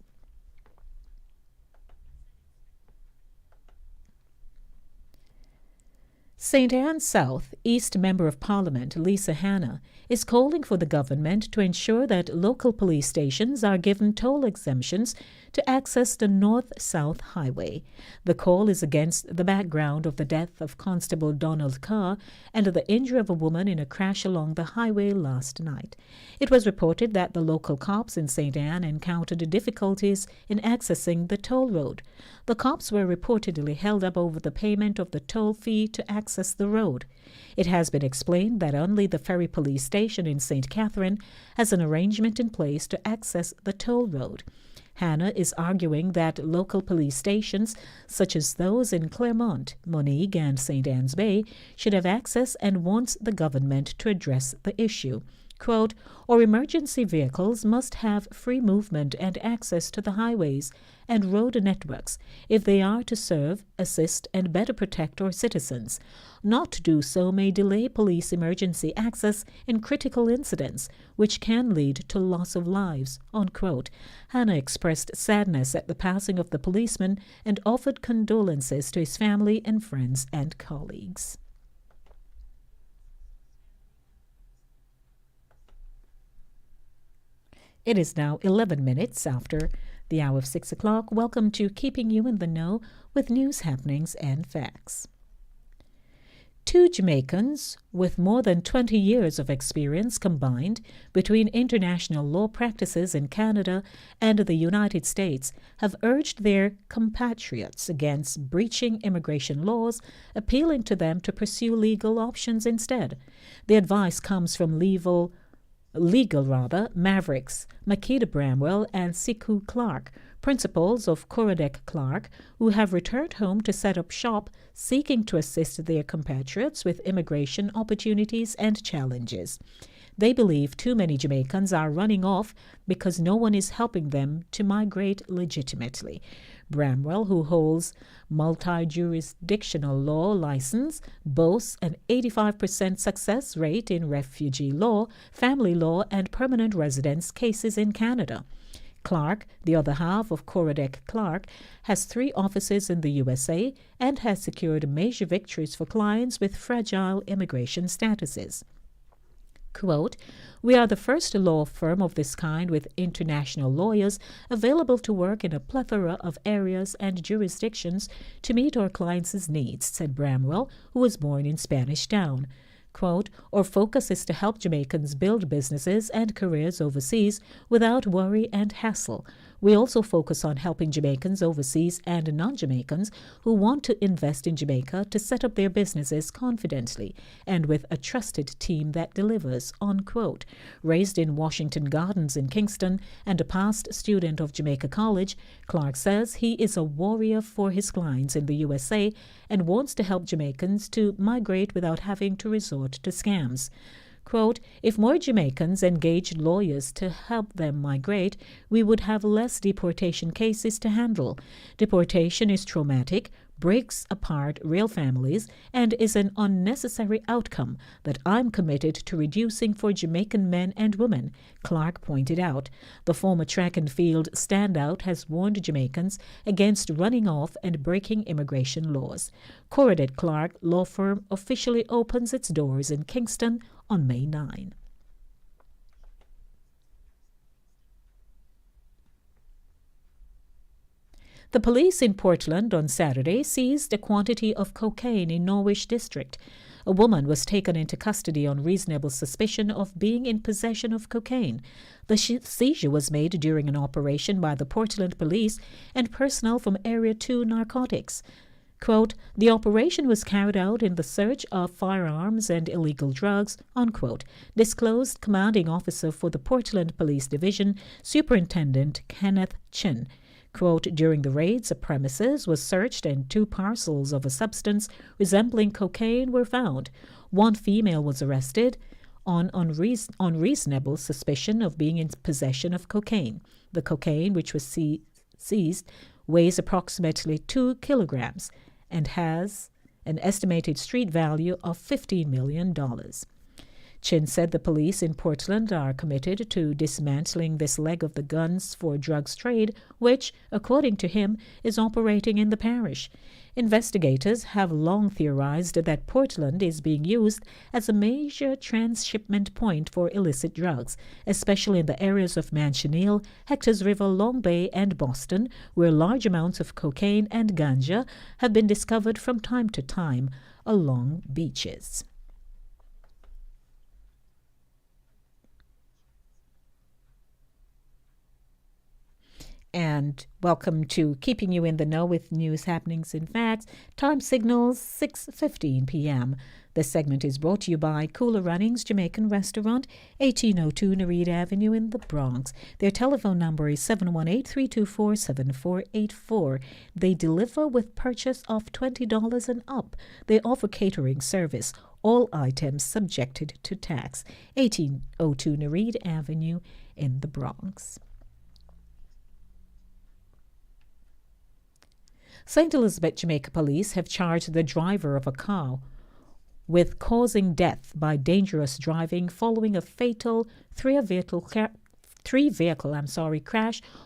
B: St. Anne South East Member of Parliament Lisa Hanna is calling for the government to ensure that local police stations are given toll exemptions to access the north-south highway. The call is against the background of the death of Constable Donald Carr and the injury of a woman in a crash along the highway last night. It was reported that the local cops in St. Anne encountered difficulties in accessing the toll road. The cops were reportedly held up over the payment of the toll fee to access the road. It has been explained that only the Ferry Police Station in St. Catherine has an arrangement in place to access the toll road. Hannah is arguing that local police stations, such as those in Claremont, Monique, and St. Anne's Bay, should have access and wants the government to address the issue. Quote, "Our emergency vehicles must have free movement and access to the highways and road networks if they are to serve, assist, and better protect our citizens. Not to do so may delay police emergency access in critical incidents, which can lead to loss of lives," unquote. Hannah expressed sadness at the passing of the policeman and offered condolences to his family and friends and colleagues. It is now 11 minutes after The hour of 6 o'clock. Welcome to Keeping You in the Know with news, happenings, and facts. Two Jamaicans with more than 20 years of experience combined between international law practices in Canada and the United States have urged their compatriots against breaching immigration laws, appealing to them to pursue legal options instead. The advice comes from legal mavericks Makeda Bramwell and Siku Clark, principals of Coradec Clark, who have returned home to set up shop, seeking to assist their compatriots with immigration opportunities and challenges. They believe too many Jamaicans are running off because no one is helping them to migrate legitimately. Bramwell, who holds multi-jurisdictional law license, boasts an 85% success rate in refugee law, family law, and permanent residence cases in Canada. Clark, the other half of Coradec Clark, has 3 offices in the USA and has secured major victories for clients with fragile immigration statuses. Quote, "We are the first law firm of this kind with international lawyers available to work in a plethora of areas and jurisdictions to meet our clients' needs," said Bramwell, who was born in Spanish Town. Quote, "Our focus is to help Jamaicans build businesses and careers overseas without worry and hassle. We also focus on helping Jamaicans overseas and non-Jamaicans who want to invest in Jamaica to set up their businesses confidently and with a trusted team that delivers," unquote. Raised in Washington Gardens in Kingston and a past student of Jamaica College, Clark says he is a warrior for his clients in the USA and wants to help Jamaicans to migrate without having to resort to scams. Quote, "If more Jamaicans engaged lawyers to help them migrate, we would have less deportation cases to handle. Deportation is traumatic, breaks apart real families, and is an unnecessary outcome that I'm committed to reducing for Jamaican men and women," Clark pointed out. The former track and field standout has warned Jamaicans against running off and breaking immigration laws. Coradec Clark law firm officially opens its doors in Kingston on May 9. The police in Portland on Saturday seized a quantity of cocaine in Norwich District. A woman was taken into custody on reasonable suspicion of being in possession of cocaine. The seizure was made during an operation by the Portland Police and personnel from Area 2 Narcotics. Quote, "The operation was carried out in the search of firearms and illegal drugs," unquote, disclosed commanding officer for the Portland Police Division, Superintendent Kenneth Chin. Quote, "During the raids, a premises was searched and 2 parcels of a substance resembling cocaine were found. One female was arrested on unreasonable suspicion of being in possession of cocaine. The cocaine, which was seized, weighs approximately 2 kilograms and has an estimated street value of $15 million. Chin said the police in Portland are committed to dismantling this leg of the guns for drugs trade, which, according to him, is operating in the parish. Investigators have long theorized that Portland is being used as a major transshipment point for illicit drugs, especially in the areas of Manchiniel, Hector's River, Long Bay, and Boston, where large amounts of cocaine and ganja have been discovered from time to time along beaches. And welcome to Keeping You in the Know with news, happenings, and facts. Time signals 6:15 p.m. This segment is brought to you by Cooler Runnings Jamaican Restaurant, 1802 Nereid Avenue in the Bronx. Their telephone number is 718-324-7484. They deliver with purchase of $20 and up. They offer catering service. All items subjected to tax. 1802 Nereid Avenue in the Bronx. St. Elizabeth, Jamaica police have charged the driver of a car with causing death by dangerous driving following a fatal three-vehicle crash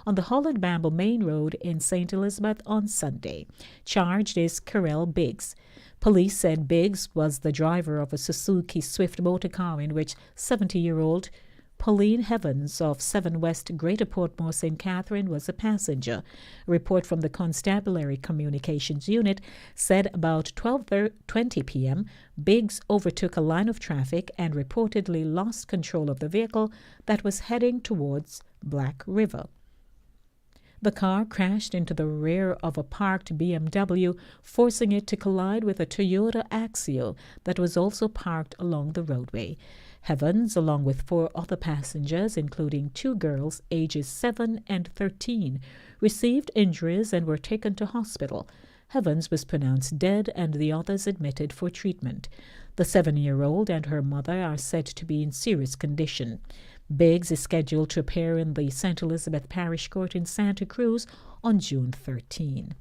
B: on the Holland Bamble Main Road in St. Elizabeth on Sunday. Charged is Karel Biggs. Police said Biggs was the driver of a Suzuki Swift motor car in which 70-year-old Pauline Evans of 7 West Greater Portmore St. Catherine was a passenger. A report from the Constabulary Communications Unit said about 12:20 p.m., Biggs overtook a line of traffic and reportedly lost control of the vehicle that was heading towards Black River. The car crashed into the rear of a parked BMW, forcing it to collide with a Toyota Axio that was also parked along the roadway. Evans, along with 4 other passengers, including 2 girls ages 7 and 13, received injuries and were taken to hospital. Evans was pronounced dead and the others admitted for treatment. The 7-year-old and her mother are said to be in serious condition. Biggs is scheduled to appear in the St. Elizabeth Parish Court in Santa Cruz on June 13.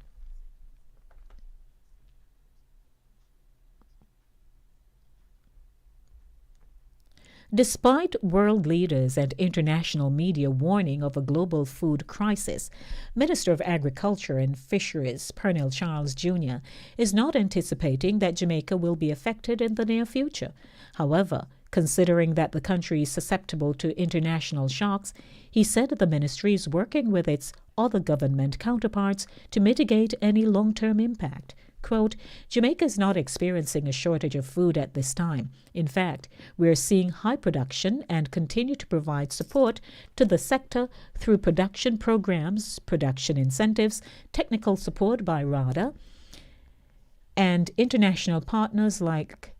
B: Despite world leaders and international media warning of a global food crisis, Minister of Agriculture and Fisheries Pernell Charles Jr. is not anticipating that Jamaica will be affected in the near future. However, considering that the country is susceptible to international shocks, he said the ministry is working with its other government counterparts to mitigate any long-term impact. Quote, Jamaica is not experiencing a shortage of food at this time. In fact, we are seeing high production and continue to provide support to the sector through production programs, production incentives, technical support by RADA, and international partners like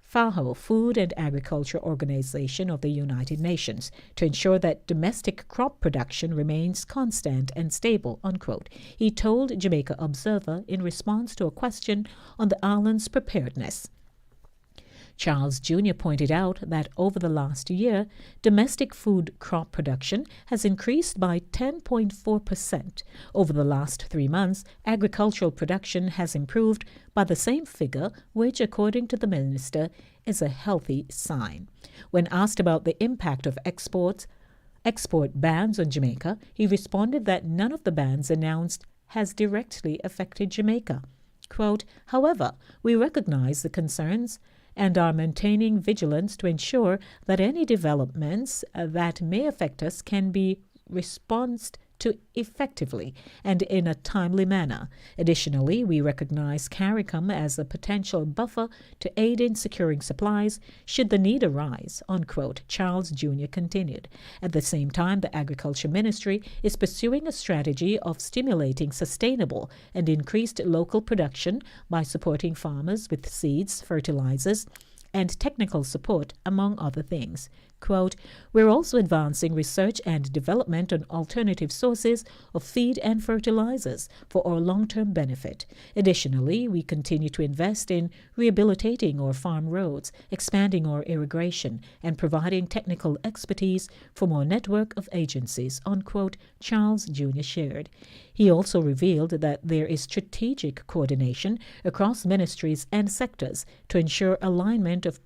B: FAO, Food and Agriculture Organization of the United Nations, to ensure that domestic crop production remains constant and stable, unquote, he told Jamaica Observer in response to a question on the island's preparedness. Charles Jr. pointed out that over the last year, domestic food crop production has increased by 10.4%. Over the last 3 months, agricultural production has improved by the same figure, which, according to the minister, is a healthy sign. When asked about the impact of export bans on Jamaica, he responded that none of the bans announced has directly affected Jamaica. Quote, however, we recognize the concerns and are maintaining vigilance to ensure that any developments that may affect us can be responded to effectively and in a timely manner. Additionally, we recognize CARICOM as a potential buffer to aid in securing supplies should the need arise, unquote, Charles Jr. continued. At the same time, the Agriculture Ministry is pursuing a strategy of stimulating sustainable and increased local production by supporting farmers with seeds, fertilizers, and technical support, among other things. Quote, we're also advancing research and development on alternative sources of feed and fertilizers for our long-term benefit. Additionally, we continue to invest in rehabilitating our farm roads, expanding our irrigation, and providing technical expertise from our network of agencies, unquote, Charles Jr. shared. He also revealed that there is strategic coordination across ministries and sectors to ensure alignment of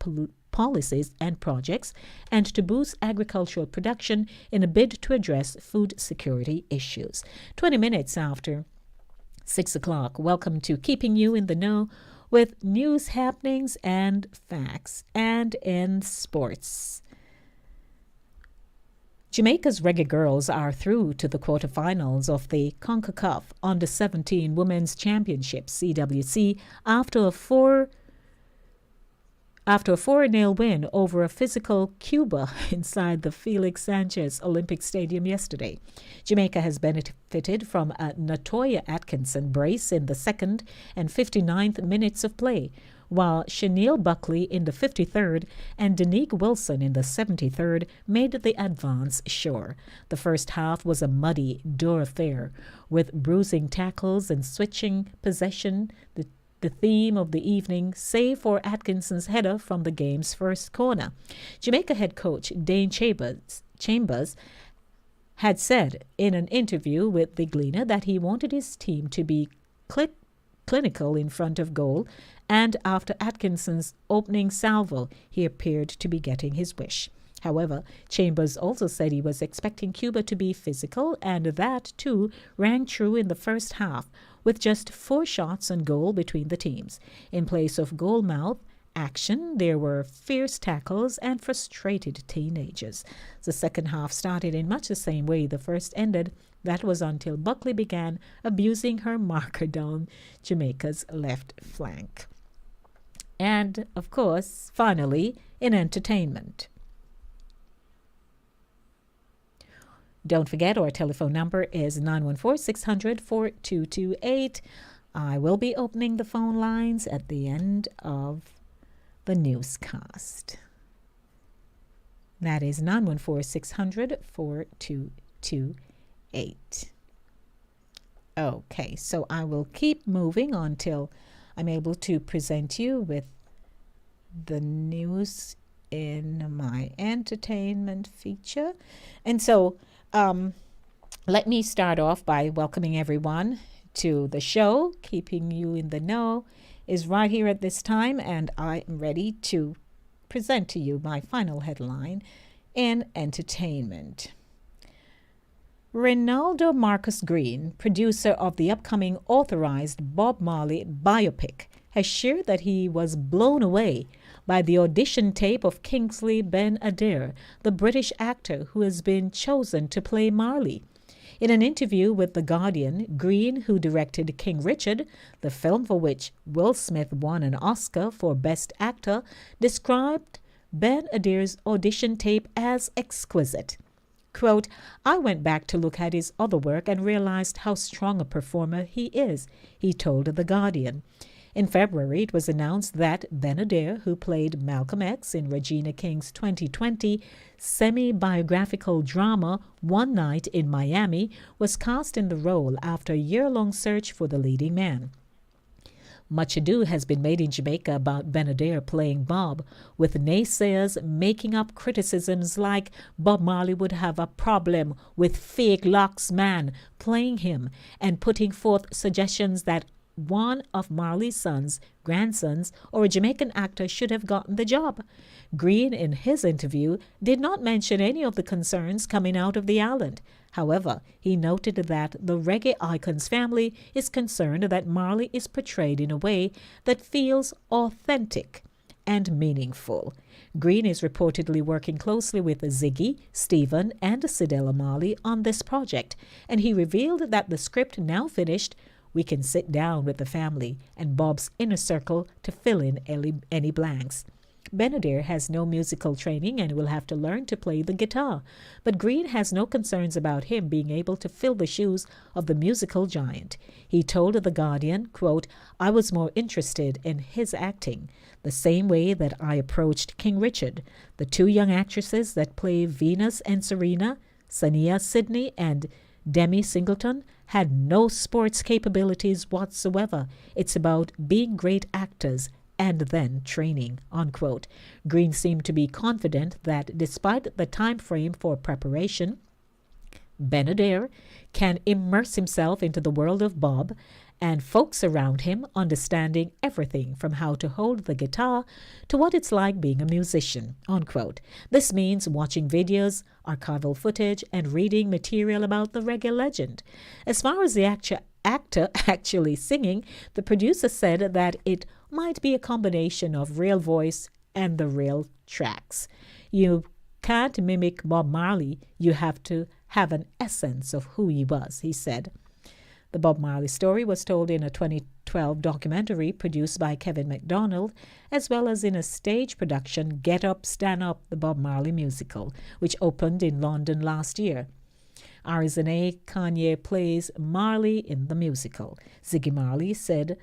B: policies and projects and to boost agricultural production in a bid to address food security issues. 20 minutes after 6 o'clock, welcome to Keeping You in the Know with news, happenings, and facts. And in sports, Jamaica's Reggae Girls are through to the quarterfinals of the CONCACAF Under-17 Women's Championship, CWC, after a 4-0 win over a physical Cuba inside the Felix Sanchez Olympic Stadium yesterday. Jamaica has benefited from a Natoya Atkinson brace in the second and 59th minutes of play, while Chantalle Buckley in the 53rd and Danique Wilson in the 73rd made the advance sure. The first half was a muddy door affair, with bruising tackles and switching possession, the theme of the evening, save for Atkinson's header from the game's first corner. Jamaica head coach Dane Chambers had said in an interview with the Gleaner that he wanted his team to be clinical in front of goal, and after Atkinson's opening salvo, he appeared to be getting his wish. However, Chambers also said he was expecting Cuba to be physical, and that, too, rang true in the first half, with just 4 shots on goal between the teams. In place of goal mouth, action. There were fierce tackles and frustrated teenagers. The second half started in much the same way the first ended. That was until Buckley began abusing her marker down Jamaica's left flank. And, of course, finally, in entertainment. Don't forget, our telephone number is 914-600-4228. I will be opening the phone lines at the end of the newscast. That is 914-600-4228. Okay, so I will keep moving until I'm able to present you with the news in my entertainment feature. And so let me start off by welcoming everyone to the show. Keeping you in the know is right here at this time, and I am ready to present to you my final headline in entertainment. Reynaldo Marcus Green, producer of the upcoming authorized Bob Marley biopic, has shared that he was blown away by the audition tape of Kingsley Ben-Adir, the British actor who has been chosen to play Marley. In an interview with The Guardian, Green, who directed King Richard, the film for which Will Smith won an Oscar for Best Actor, described Ben-Adir's audition tape as exquisite. Quote, "I went back to look at his other work and realized how strong a performer he is," he told The Guardian. In February, it was announced that Ben-Adir, who played Malcolm X in Regina King's 2020 semi-biographical drama One Night in Miami, was cast in the role after a year-long search for the leading man. Much ado has been made in Jamaica about Ben-Adir playing Bob, with naysayers making up criticisms like Bob Marley would have a problem with fake locks man playing him, and putting forth suggestions that one of Marley's grandsons, or a Jamaican actor should have gotten the job. Green, in his interview, did not mention any of the concerns coming out of the island. However, he noted that the reggae icon's family is concerned that Marley is portrayed in a way that feels authentic and meaningful. Green is reportedly working closely with Ziggy, Stephen, and Cedella Marley on this project, and he revealed that the script now finished, we can sit down with the family and Bob's inner circle to fill in any blanks. Ben-Adir has no musical training and will have to learn to play the guitar, but Green has no concerns about him being able to fill the shoes of the musical giant. He told The Guardian, quote, "I was more interested in his acting, the same way that I approached King Richard. The two young actresses that play Venus and Serena, Sania Sidney and Demi Singleton, had no sports capabilities whatsoever. It's about being great actors and then training," unquote. Green seemed to be confident that despite the time frame for preparation, Ben-Adir can immerse himself into the world of Bob and folks around him, understanding everything from how to hold the guitar to what it's like being a musician, unquote. This means watching videos, archival footage, and reading material about the reggae legend. As far as the actor actually singing, the producer said that it might be a combination of real voice and the real tracks. You can't mimic Bob Marley, you have to have an essence of who he was, he said. The Bob Marley story was told in a 2012 documentary produced by Kevin MacDonald, as well as in a stage production, Get Up, Stand Up, the Bob Marley musical, which opened in London last year. Arizona Kanye plays Marley in the musical. Ziggy Marley said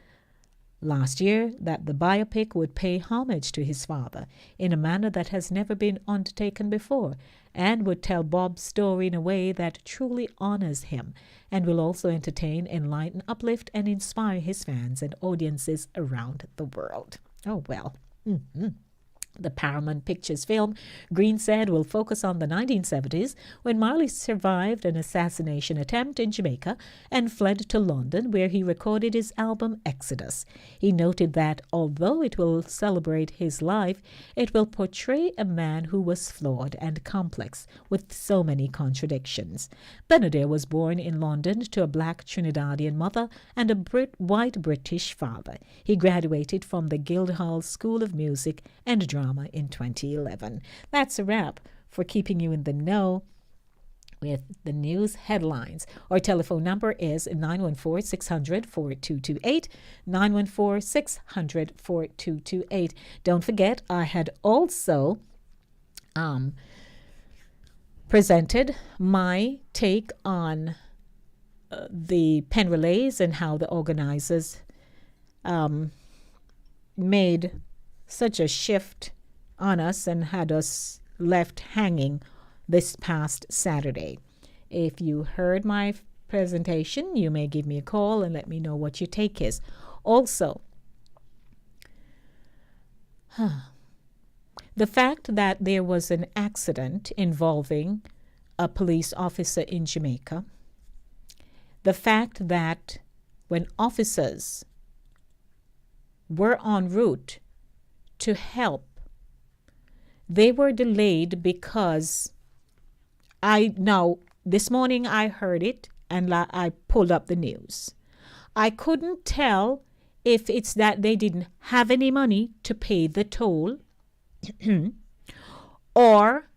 B: last year that the biopic would pay homage to his father in a manner that has never been undertaken before, and would tell Bob's story in a way that truly honors him, and will also entertain, enlighten, uplift, and inspire his fans and audiences around the world. Oh, well. The Paramount Pictures film, Green said, will focus on the 1970s when Marley survived an assassination attempt in Jamaica and fled to London, where he recorded his album Exodus. He noted that although it will celebrate his life, it will portray a man who was flawed and complex with so many contradictions. Benedict was born in London to a black Trinidadian mother and a white British father. He graduated from the Guildhall School of Music and Drama in 2011. That's a wrap for keeping you in the know with the news headlines. Our telephone number is 914-600-4228, 914-600-4228. Don't forget, I had also presented my take on the pen relays and how the organizers made such a shift on us and had us left hanging this past Saturday. If you heard my presentation, you may give me a call and let me know what your take is. Also, the fact that there was an accident involving a police officer in Jamaica, the fact that when officers were en route to help, they were delayed because this morning I heard it and I pulled up the news. I couldn't tell if it's that they didn't have any money to pay the toll or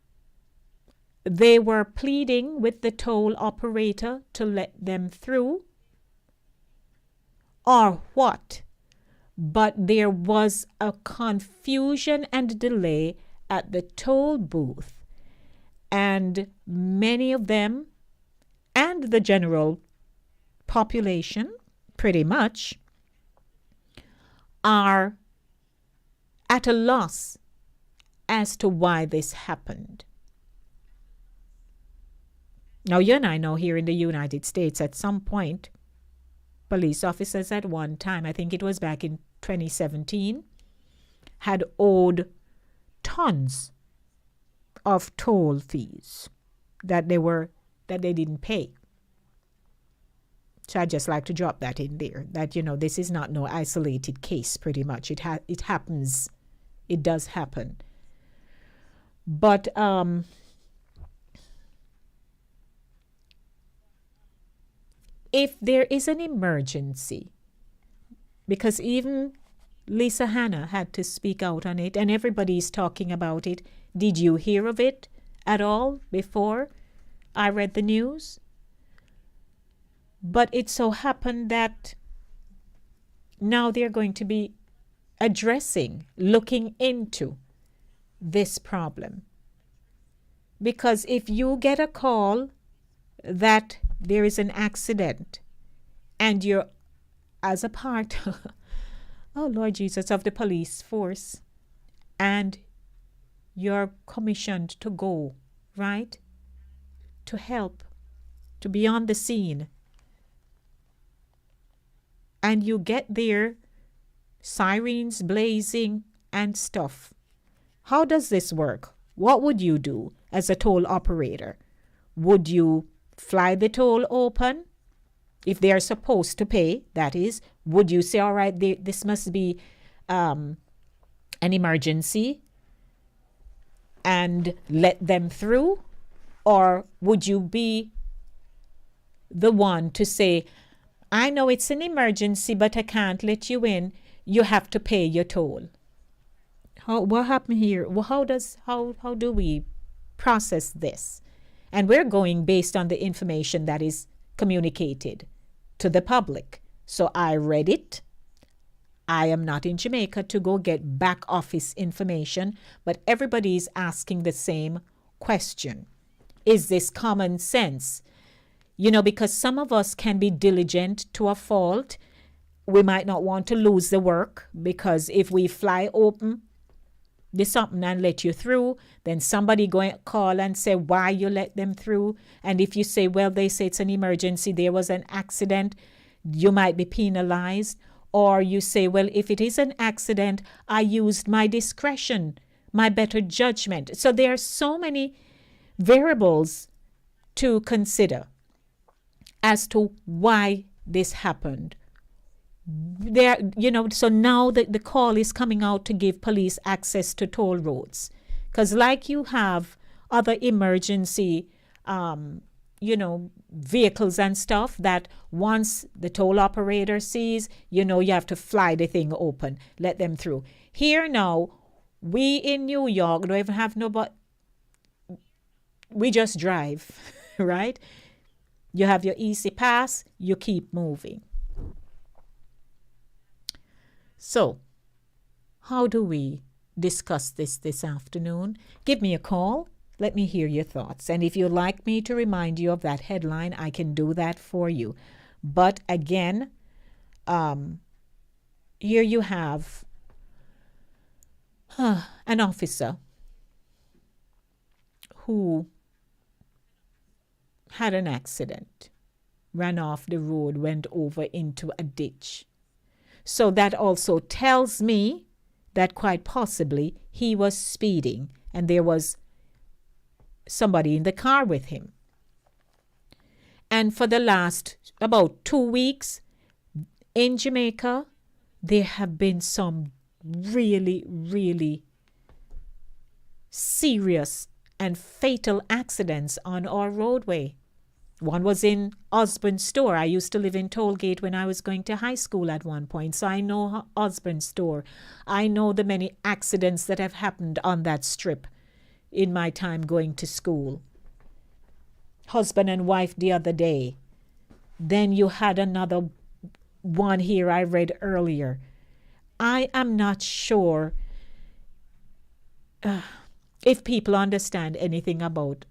B: they were pleading with the toll operator to let them through or what. But there was a confusion and delay at the toll booth, and many of them and the general population pretty much are at a loss as to why this happened. Now, you and I know here in the United States at some point, police officers at one time, I think it was back in 2017, had owed tons of toll fees that they didn't pay. So I'd just like to drop that in there, that, this is not no isolated case pretty much. It happens. It does happen. But if there is an emergency, because even Lisa Hanna had to speak out on it, and everybody's talking about it. Did you hear of it at all before I read the news? But it so happened that now they're going to be looking into this problem. Because if you get a call that there is an accident and you're as a part oh Lord Jesus, of the police force, and you're commissioned to go, right? To help, to be on the scene. And you get there, sirens blazing and stuff. How does this work? What would you do as a toll operator? Would you fly the toll open? If they are supposed to pay, that is, would you say, all right, this must be an emergency and let them through? Or would you be the one to say, I know it's an emergency, but I can't let you in. You have to pay your toll. What happened here? Well, how do we process this? And we're going based on the information that is communicated to the public. So I read it. I am not in Jamaica to go get back office information, but everybody is asking the same question. Is this common sense? Because some of us can be diligent to a fault. We might not want to lose the work, because if we fly open this something and let you through, then somebody going to call and say why you let them through. And if you say, well, they say it's an emergency, there was an accident, you might be penalized. Or you say, well, if it is an accident, I used my discretion my better judgment. So there are so many variables to consider as to why this happened. There, so now the call is coming out to give police access to toll roads. Because like you have other emergency, vehicles and stuff that once the toll operator sees, you have to fly the thing open, let them through. Here now, we in New York don't even have nobody. We just drive, right? You have your easy pass, you keep moving. So, how do we discuss this afternoon? Give me a call. Let me hear your thoughts. And if you'd like me to remind you of that headline, I can do that for you. But again, here you have an officer who had an accident, ran off the road, went over into a ditch. So that also tells me that quite possibly he was speeding and there was somebody in the car with him. And for the last about 2 weeks in Jamaica, there have been some really, really serious and fatal accidents on our roadway. One was in Osborne's store. I used to live in Tollgate when I was going to high school at one point, so I know Osborne's store. I know the many accidents that have happened on that strip in my time going to school. Husband and wife the other day. Then you had another one here I read earlier. I am not sure if people understand anything about.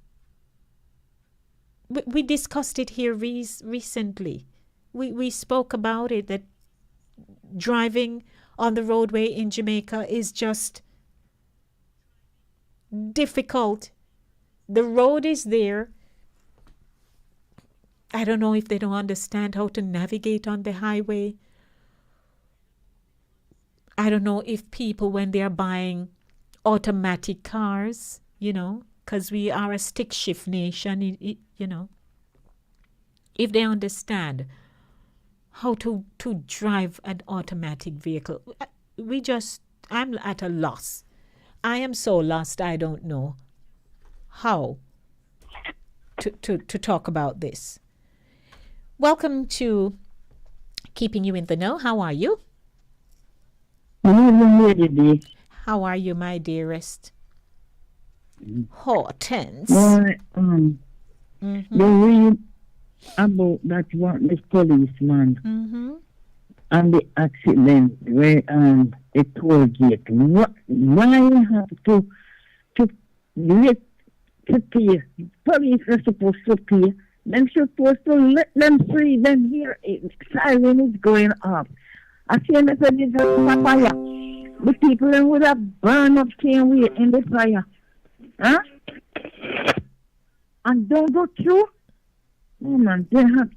B: We discussed it here recently. We spoke about it, that driving on the roadway in Jamaica is just difficult. The road is there. I don't know if they don't understand how to navigate on the highway. I don't know if people, when they're buying automatic cars, because we are a stick shift nation, if they understand how to drive an automatic vehicle. I'm at a loss. I am so lost, I don't know how to talk about this. Welcome to Keeping You in the Know. How are you? How are you, my dearest? Hortense.
F: Well, they read about that one, this policeman and the accident where a toll gate. Why you have to pay? Police are supposed to pay. They're supposed to let them free. Then here, siren is going off. I feel that there's a fire. The people then would have burned up same way in the fire. Huh? And don't go through? Oh man, they have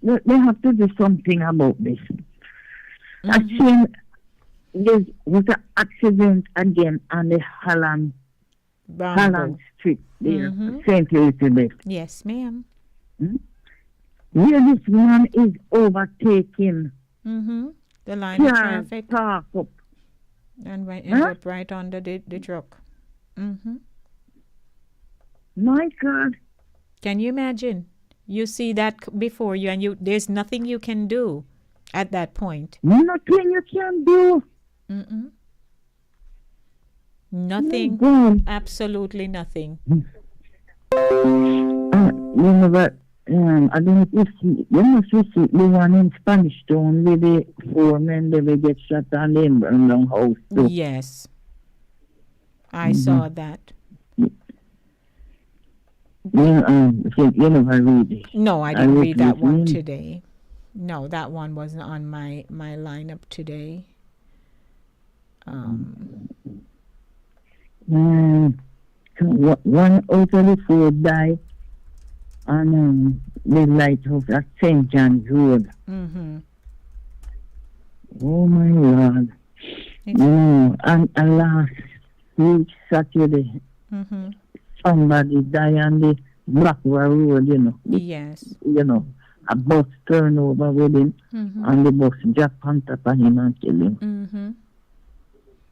F: to do something about this. I seen there was an accident again on the Holland Street there, St. Elizabeth.
B: Yes, ma'am.
F: Where this man is overtaking
B: the line of traffic.
F: Park up.
B: And end up right under the truck.
F: My God.
B: Can you imagine? You see that before you, and there's nothing you can do at that point.
F: Nothing you can do.
B: Nothing. Absolutely nothing.
F: I don't know if you must see the one in Spanish Town where the four men they will get shot and then burn down house too.
B: Yes. I saw that.
F: So you never read it.
B: No, I didn't read that one today. No, that one wasn't on my lineup today.
F: One out of the four died on the lighthouse at St. John's Road. Oh my God. And last each Saturday, somebody die on the Blackwell Road,
B: Yes.
F: A bus turn over with him, and the bus drop on top of him and kill him.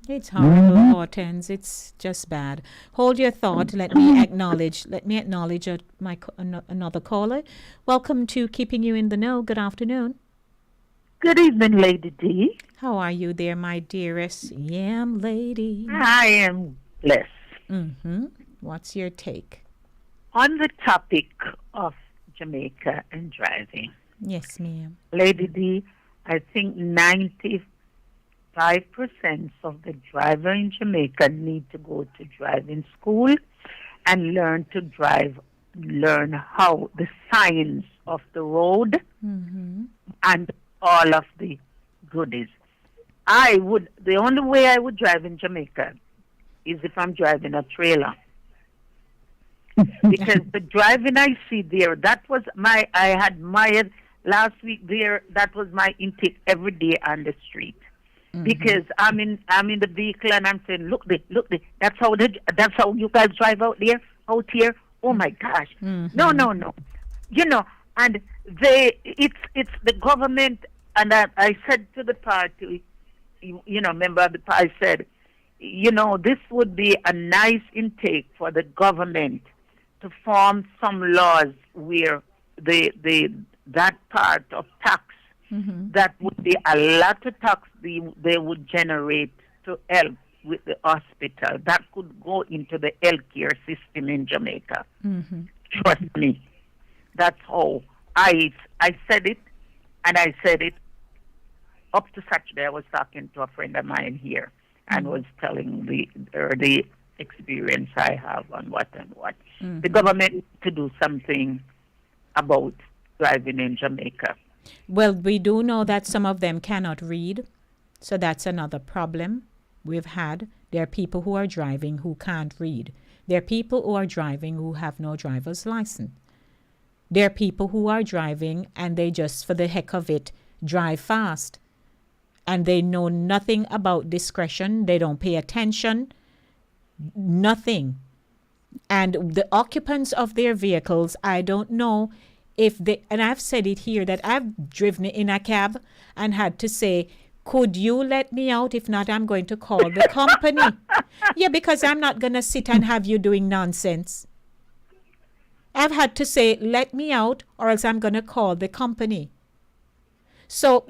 B: It's horrible, Hortense. It's just bad. Hold your thought. Let me acknowledge another caller. Welcome to Keeping You in the Know. Good afternoon.
G: Good evening, Lady D.
B: How are you there, my dearest yam lady?
G: I am blessed.
B: What's your take?
G: On the topic of Jamaica and driving.
B: Yes, ma'am.
G: Lady D, I think 95% of the driver in Jamaica need to go to driving school and learn to drive, learn how the science of the road and all of the goodies. The only way I would drive in Jamaica is if I'm driving a trailer. Because the driving I see there, I had my last week there, that was my intake every day on the street. Because I'm in the vehicle and I'm saying, look, that's how you guys drive out here. Oh my gosh. No. And it's the government, and I said to the party, member of the party, I said, this would be a nice intake for the government to form some laws where that part of tax, that would be a lot of tax they would generate to help with the hospital. That could go into the healthcare system in Jamaica. Trust me. That's how I said it, and I said it up to Saturday. I was talking to a friend of mine here and was telling the experience I have on what and what. The government to do something about driving in Jamaica.
B: Well, we do know that some of them cannot read, so that's another problem we've had. There are people who are driving who can't read. There are people who are driving who have no driver's license. There are people who are driving and they just, for the heck of it, drive fast. And they know nothing about discretion. They don't pay attention. Nothing. And the occupants of their vehicles, I don't know if they, and I've said it here, that I've driven in a cab and had to say, could you let me out? If not, I'm going to call the company. Yeah, because I'm not going to sit and have you doing nonsense. I've had to say, let me out, or else I'm going to call the company. So,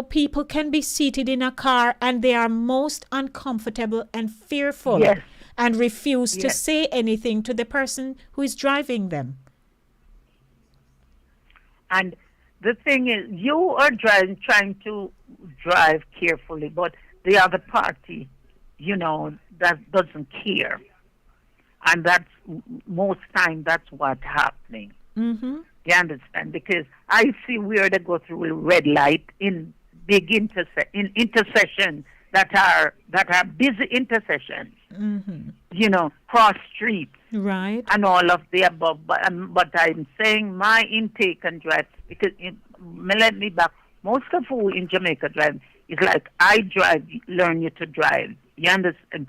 B: people can be seated in a car and they are most uncomfortable and fearful and refuse to say anything to the person who is driving them.
G: And the thing is, you are trying to drive carefully, but the other party, that doesn't care. And that's, most time, that's what's happening. You understand? Because I see where they go through red light in big intersections that are busy intersections. Cross streets.
B: Right.
G: And all of the above. But I'm saying my intake and drive, because let me back. Most of who in Jamaica drive is like, I drive, learn you to drive. You understand?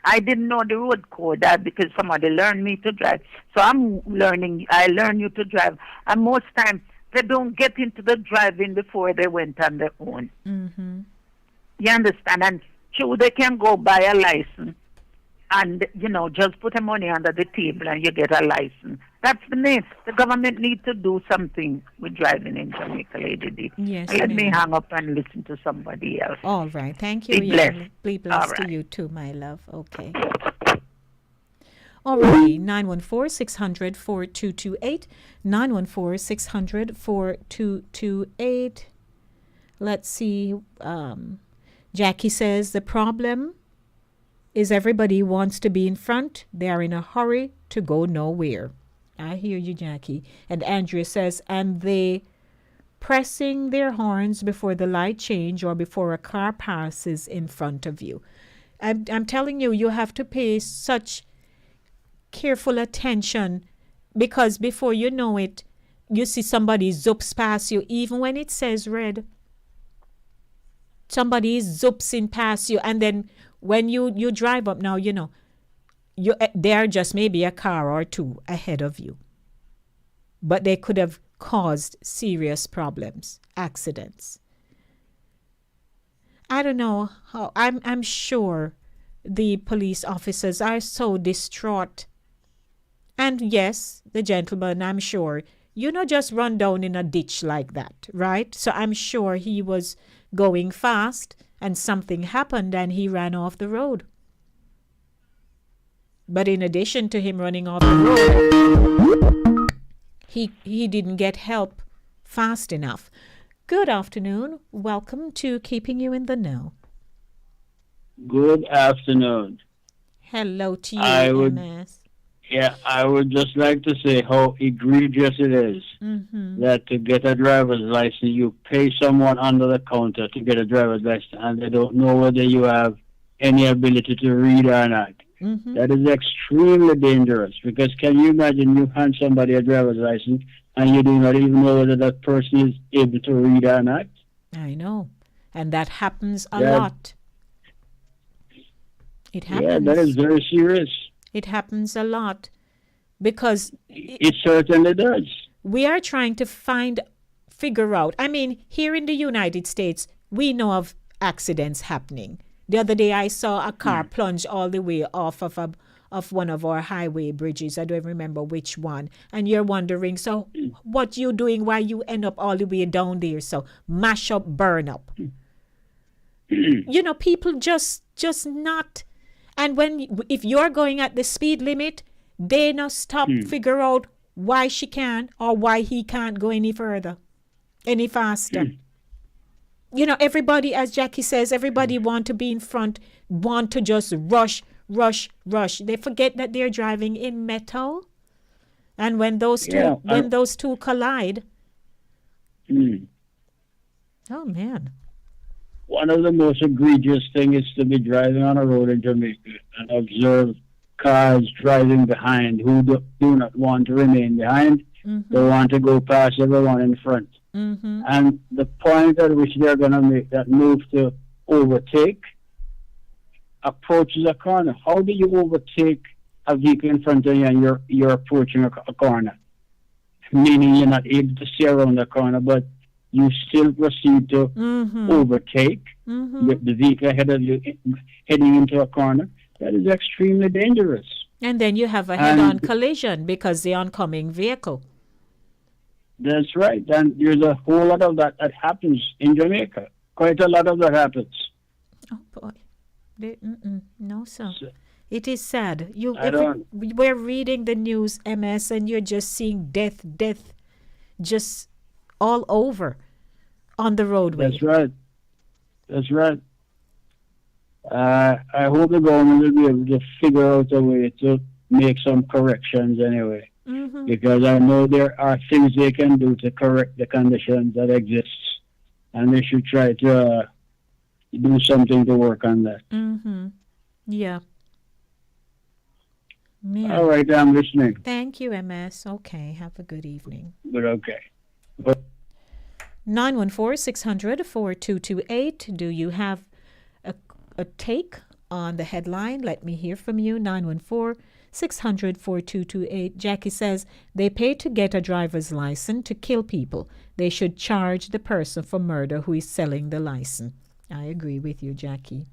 G: I didn't know the road code because somebody learned me to drive. So I learn you to drive. And most times they don't get into the driving before they went on their own. You understand? And true, they can go buy a license and, just put the money under the table and you get a license. That's the name. The government needs to do something with driving in Jamaica, Lady D.
B: Yes,
G: Let me hang up and listen to somebody else.
B: All right. Thank you.
G: Be blessed.
B: Be blessed to you too, my love. Okay. All right. 914-600-4228. 914-600-4228. Let's see. Jackie says the problem is everybody wants to be in front. They are in a hurry to go nowhere. I hear you, Jackie. And Andrea says, and they pressing their horns before the light change or before a car passes in front of you. I'm telling you, you have to pay such careful attention, because before you know it, you see somebody zoops past you, even when it says red. Somebody is zoopsing past you, and then when you drive up now, there are just maybe a car or two ahead of you. But they could have caused serious problems, accidents. I don't know how. I'm sure the police officers are so distraught. And yes, the gentleman, I'm sure, just run down in a ditch like that, right? So I'm sure he was going fast and something happened and he ran off the road. But in addition to him running off the road, he didn't get help fast enough. Good afternoon. Welcome to Keeping You in the Know.
H: Good afternoon.
B: Hello to you, MS.
H: Yeah, I would just like to say how egregious it is that to get a driver's license, you pay someone under the counter to get a driver's license, and they don't know whether you have any ability to read or not. That is extremely dangerous, because can you imagine you hand somebody a driver's license and you do not even know whether that person is able to read or not?
B: I know. And that happens a lot. It happens.
H: Yeah, that is very serious.
B: It happens a lot because
H: it certainly does.
B: We are trying to figure out. I mean, here in the United States, we know of accidents happening. The other day, I saw a car plunge all the way off of one of our highway bridges. I don't remember which one. And you're wondering, so what you doing while you end up all the way down there? So mash up, burn up. People just not. And if you're going at the speed limit, they not stop figure out why she can or why he can't go any further, any faster. Everybody, as Jackie says, everybody want to be in front, want to just rush. They forget that they're driving in metal. And when those two collide, oh man.
H: One of the most egregious things is to be driving on a road in Jamaica and observe cars driving behind who do not want to remain behind. They want to go past everyone in front. And the point at which they're going to make that move to overtake approaches a corner. How do you overtake a vehicle in front of you and you're approaching a corner? Meaning you're not able to see around the corner, but you still proceed to overtake the vehicle ahead of you heading into a corner. That is extremely dangerous.
B: And then you have a head-on collision because the oncoming vehicle.
H: That's right. And there's a whole lot of that happens in Jamaica. Quite a lot of that happens.
B: Oh, boy. No, sir. It is sad. We're reading the news, MS, and you're just seeing death, just all over on the roadway.
H: That's right. I hope the government will be able to figure out a way to make some corrections anyway. Because I know there are things they can do to correct the conditions that exist. And they should try to do something to work on that.
B: Yeah.
H: All right, I'm listening.
B: Thank you, MS. Okay, have a good evening.
H: But okay.
B: 914-600-4228. Do you have a take on the headline? Let me hear from you. 914-600-4228. Jackie says they pay to get a driver's license to kill people. They should charge the person for murder who is selling the license. I agree with you, Jackie.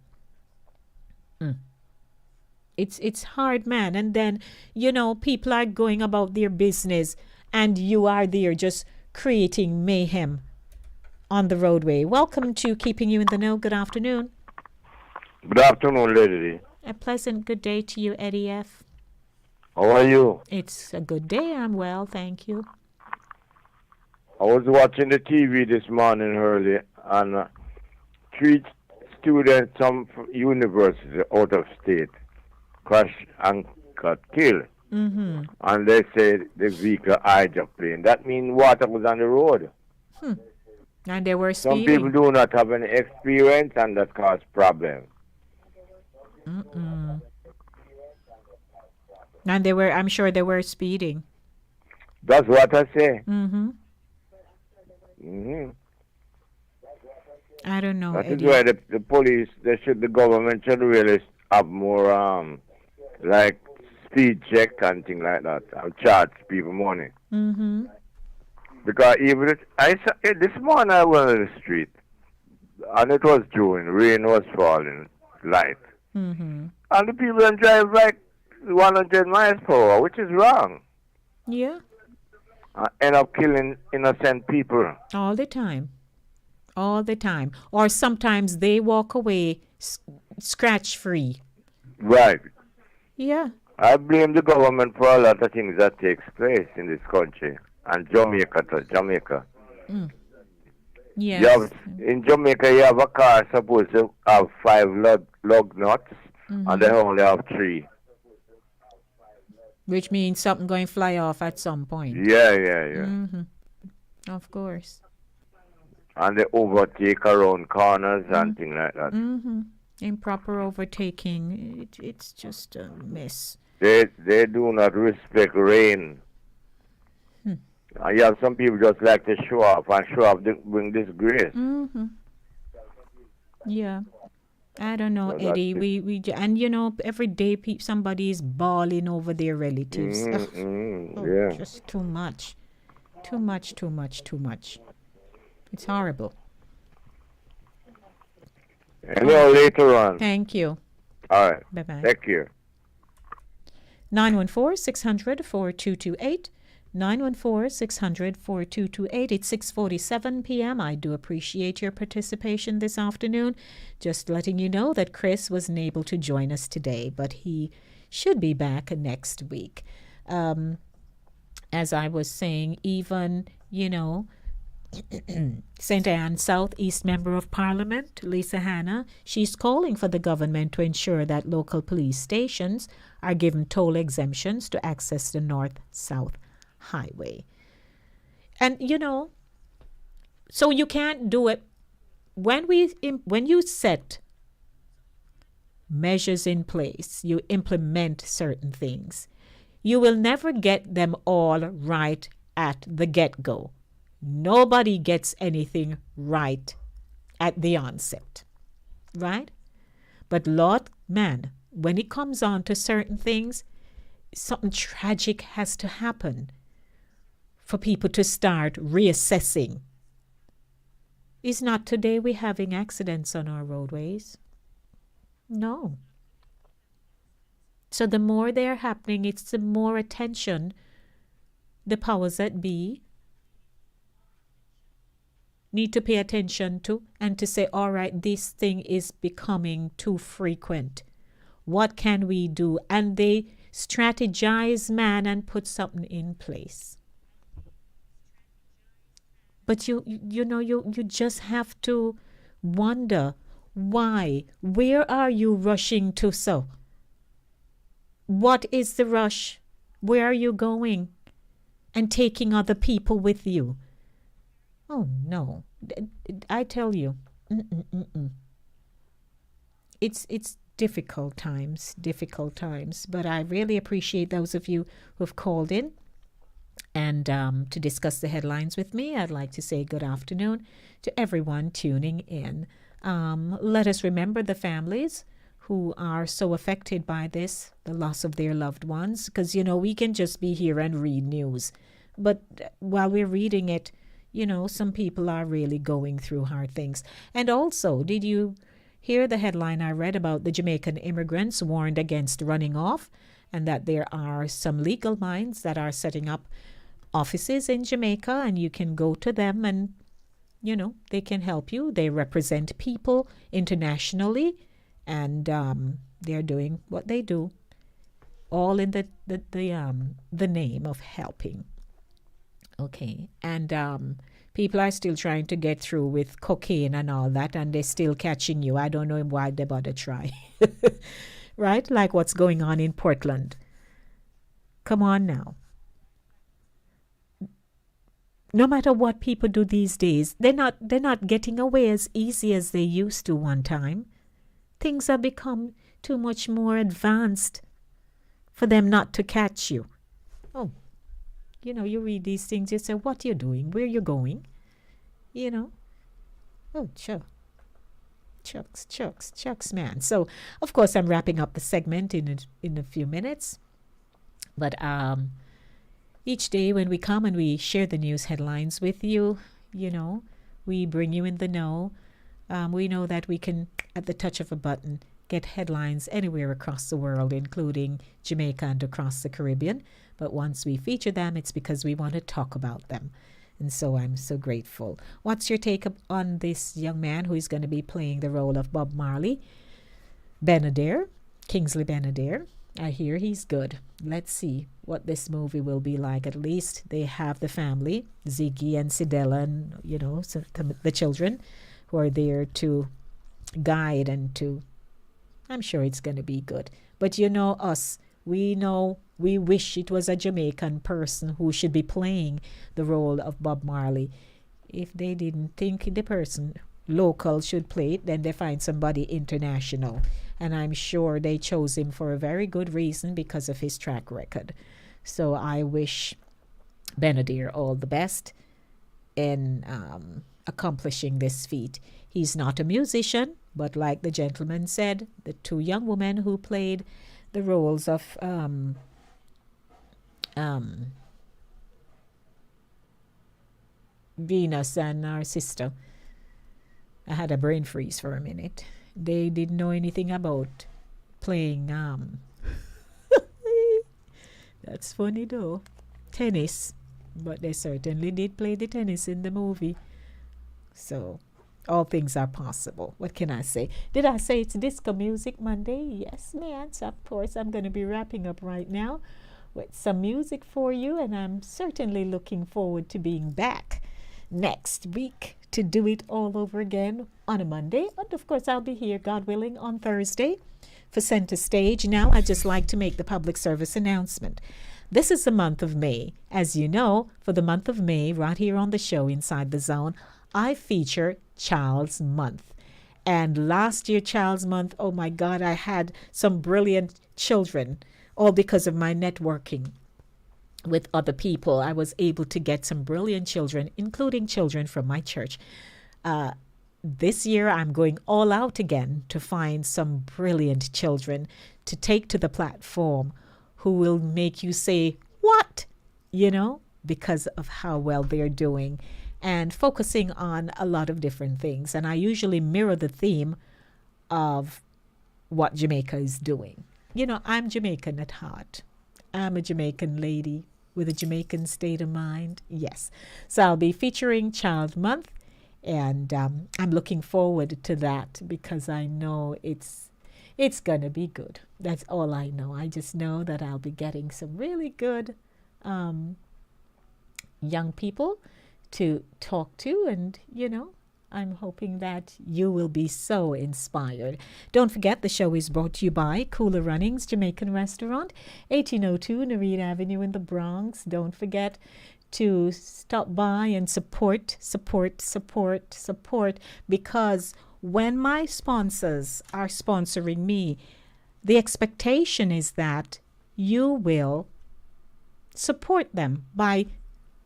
B: It's hard, man. And then, people are going about their business and you are there just creating mayhem on the roadway. Welcome to Keeping You in the Know. Good afternoon.
I: Good afternoon, lady.
B: A pleasant good day to you, Eddie F.
I: How are you?
B: It's a good day. I'm well, thank you.
I: I was watching the TV this morning early, and 3 students from university out of state crashed and got killed. And they said the vehicle hydroplane. That means water was on the road.
B: And they were speeding.
I: Some people do not have any experience, and that causes problems.
B: And I'm sure they were speeding.
I: That's what I say.
B: I don't know,
I: That is
B: Eddie.
I: why the police, the government should really have more, like speed check and things like that, and charge people money.
B: Mm-hmm.
I: Because even this morning I went on the street, and it was June, rain was falling light,
B: Mm-hmm.
I: and the people don't drive like 100 miles per hour, which is wrong.
B: Yeah.
I: End up killing innocent people.
B: All the time. All the time. Or sometimes they walk away scratch free.
I: Right.
B: Yeah.
I: I blame the government for a lot of things that takes place in this country, and Jamaica.
B: Yes.
I: In Jamaica, you have a car supposed to have 5 lug nuts, and they only have 3.
B: Which means something going to fly off at some point.
I: Yeah.
B: Mm-hmm. Of course.
I: And they overtake around corners and things like that.
B: Mm-hmm. Improper overtaking. It's just a mess.
I: They do not respect rain. And you have some people just like to show off, and show off bring disgrace.
B: Mm-hmm. Yeah. I don't know,
I: So
B: Eddie. And you know, every day somebody is bawling over their relatives.
I: Yeah.
B: Just too much. Too much. It's horrible.
I: Later on.
B: Thank you.
I: All right.
B: Bye-bye.
I: Take care.
B: 914-600-4228. 914-600-4228. It's 6:47 p.m. I do appreciate your participation this afternoon. Just letting you know that Chris wasn't able to join us today, but he should be back next week. As I was saying, even, St. Anne Southeast Member of Parliament, Lisa Hanna, she's calling for the government to ensure that local police stations are given toll exemptions to access the North-South Highway. And, so you can't do it. When you set measures in place, you implement certain things, you will never get them all right at the get-go. Nobody gets anything right at the onset, right? But Lord, man, when it comes on to certain things, something tragic has to happen for people to start reassessing. Is not today we're having accidents on our roadways? No. So the more they're happening, it's the more attention the powers that be need to pay attention to, and to say, all right, this thing is becoming too frequent. What can we do? And they strategize, man, and put something in place. But you just have to wonder why. Where are you rushing to? So what is the rush? Where are you going? And taking other people with you? Oh, no. I tell you, it's difficult times, but I really appreciate those of you who've called in and to discuss the headlines with me. I'd like to say good afternoon to everyone tuning in. Let us remember the families who are so affected by this, the loss of their loved ones, because, we can just be here and read news. But while we're reading it, some people are really going through hard things. And also, did you hear the headline I read about the Jamaican immigrants warned against running off, and that there are some legal minds that are setting up offices in Jamaica, and you can go to them and, they can help you. They represent people internationally, and they're doing what they do, all in the name of helping. Okay, and people are still trying to get through with cocaine and all that, and they're still catching you. I don't know why they bother try. Right? Like what's going on in Portland. Come on now. No matter what people do these days, they're not getting away as easy as they used to one time. Things have become too much more advanced for them not to catch you. Oh, you read these things, you say, what you doing? Where you going? Oh, sure. Chucks, man. So, of course, I'm wrapping up the segment in a few minutes. But each day when we come and we share the news headlines with you, we bring you in the know. We know that we can, at the touch of a button, get headlines anywhere across the world, including Jamaica and across the Caribbean. But once we feature them, it's because we want to talk about them. And so I'm so grateful. What's your take on this young man who is going to be playing the role of Bob Marley? Kingsley Benadir. I hear he's good. Let's see what this movie will be like. At least they have the family, Ziggy and Sidella, and, the children who are there to guide and to, I'm sure it's going to be good. But us, we wish it was a Jamaican person who should be playing the role of Bob Marley. If they didn't think the person local should play it, then they find somebody international. And I'm sure they chose him for a very good reason because of his track record. So I wish Benadir all the best in accomplishing this feat. He's not a musician, but like the gentleman said, the two young women who played the roles of Venus and our sister. I had a brain freeze for a minute. They didn't know anything about playing that's funny though, tennis, but they certainly did play the tennis in the movie. So all things are possible. What can I say? Did I say it's Disco Music Monday? Yes, man. So of course I'm going to be wrapping up right now with some music for you, and I'm certainly looking forward to being back next week to do it all over again on a Monday. And of course, I'll be here, God willing, on Thursday for Center Stage. Now, I'd just like to make the public service announcement. This is the month of May. As you know, for the month of May, right here on the show Inside the Zone, I feature Child's Month. And last year, Child's Month, oh my God, I had some brilliant children, all because of my networking with other people. I was able to get some brilliant children, including children from my church. This year, I'm going all out again to find some brilliant children to take to the platform who will make you say, what? Because of how well they're doing, and focusing on a lot of different things. And I usually mirror the theme of what Jamaica is doing. I'm Jamaican at heart. I'm a Jamaican lady with a Jamaican state of mind. Yes. So I'll be featuring Child Month, and I'm looking forward to that because I know it's going to be good. That's all I know. I just know that I'll be getting some really good young people to talk to, and, I'm hoping that you will be so inspired. Don't forget, the show is brought to you by Cooler Runnings Jamaican Restaurant, 1802 Narita Avenue in the Bronx. Don't forget to stop by and support, because when my sponsors are sponsoring me, the expectation is that you will support them by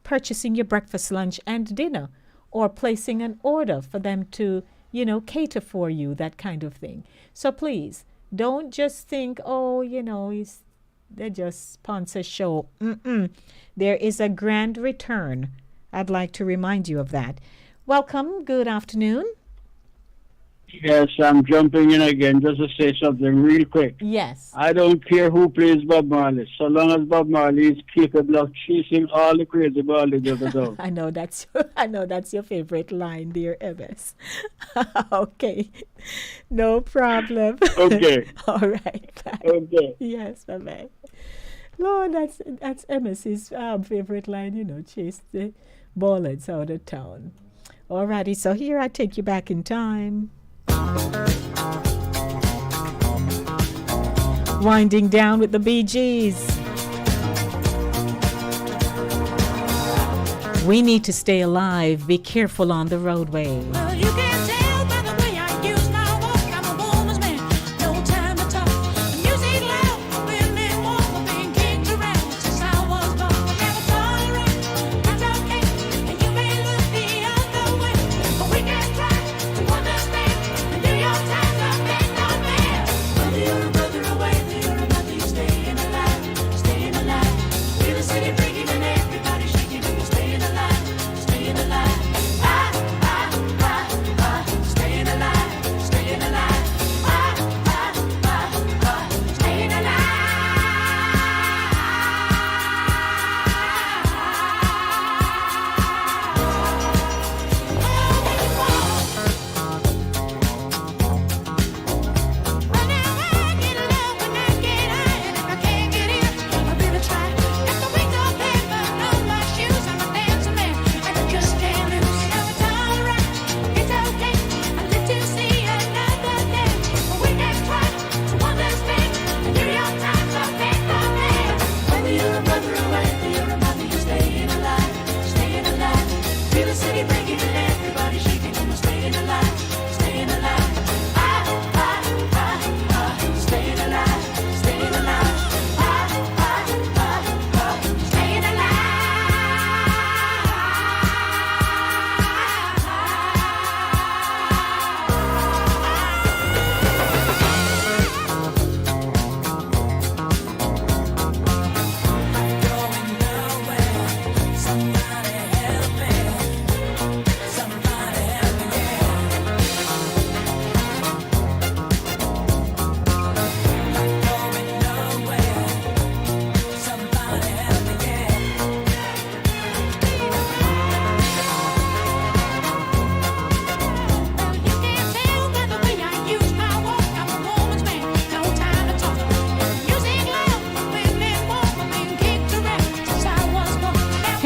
B: purchasing your breakfast, lunch, and dinner, or placing an order for them to, cater for you, that kind of thing. So please, don't just think, they just sponsor show. There is a grand return. I'd like to remind you of that. Welcome. Good afternoon.
H: Yes, I'm jumping in again just to say something real quick.
B: Yes.
H: I don't care who plays Bob Marley, so long as Bob Marley is capable of chasing all the crazy balls of the dog.
B: I know that's your favorite line, dear Emes. Okay, no problem.
H: Okay.
B: All right. Bye.
H: Okay.
B: Yes. Bye bye. Lord, that's Emes's favorite line. Chase the ballets out of town. Alrighty, so here I take you back in time. Winding down with the Bee Gees. We need to stay alive. Be careful on the roadway.
C: Well, you can tell by the way I use my walk. I'm a woman's man, no time to talk. The music loud, women walk, I've been kicked around since I was born. Never tolerate, that's okay, and you may look the other way, but we can try to understand and do your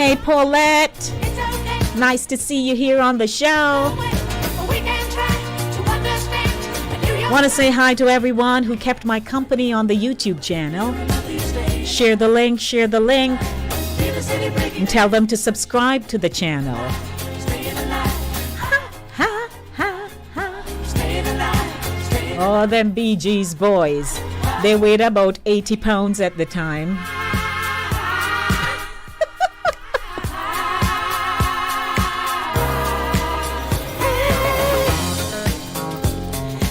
B: Hey, Paulette. Nice to see you here on the show. Want to say hi to everyone who kept my company on the YouTube channel. Share the link, and tell them to subscribe to the channel. Oh, them Bee Gees boys. They weighed about 80 pounds at the time.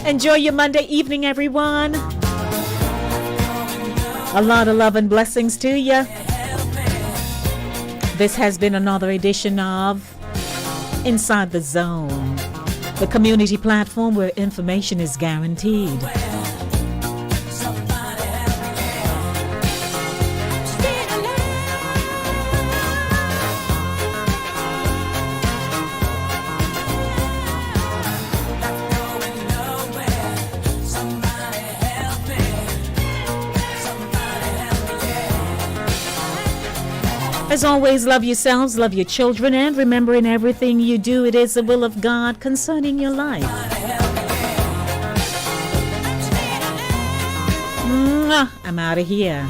B: Enjoy your Monday evening, everyone. A lot of love and blessings to you. This has been another edition of Inside the Zone, the community platform where information is guaranteed. As always, love yourselves, love your children, and remember in everything you do, it is the will of God concerning your life. I'm out of here.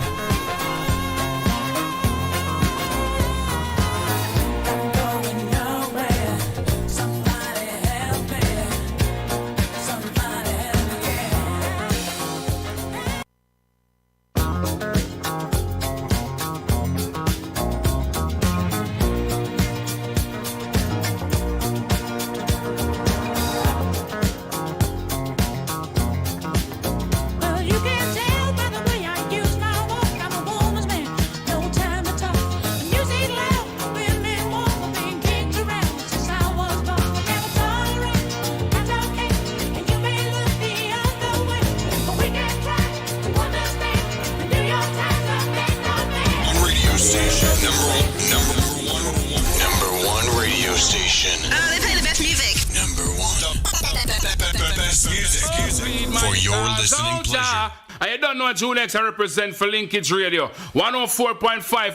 J: Junex, I represent for Linkage Radio 104.5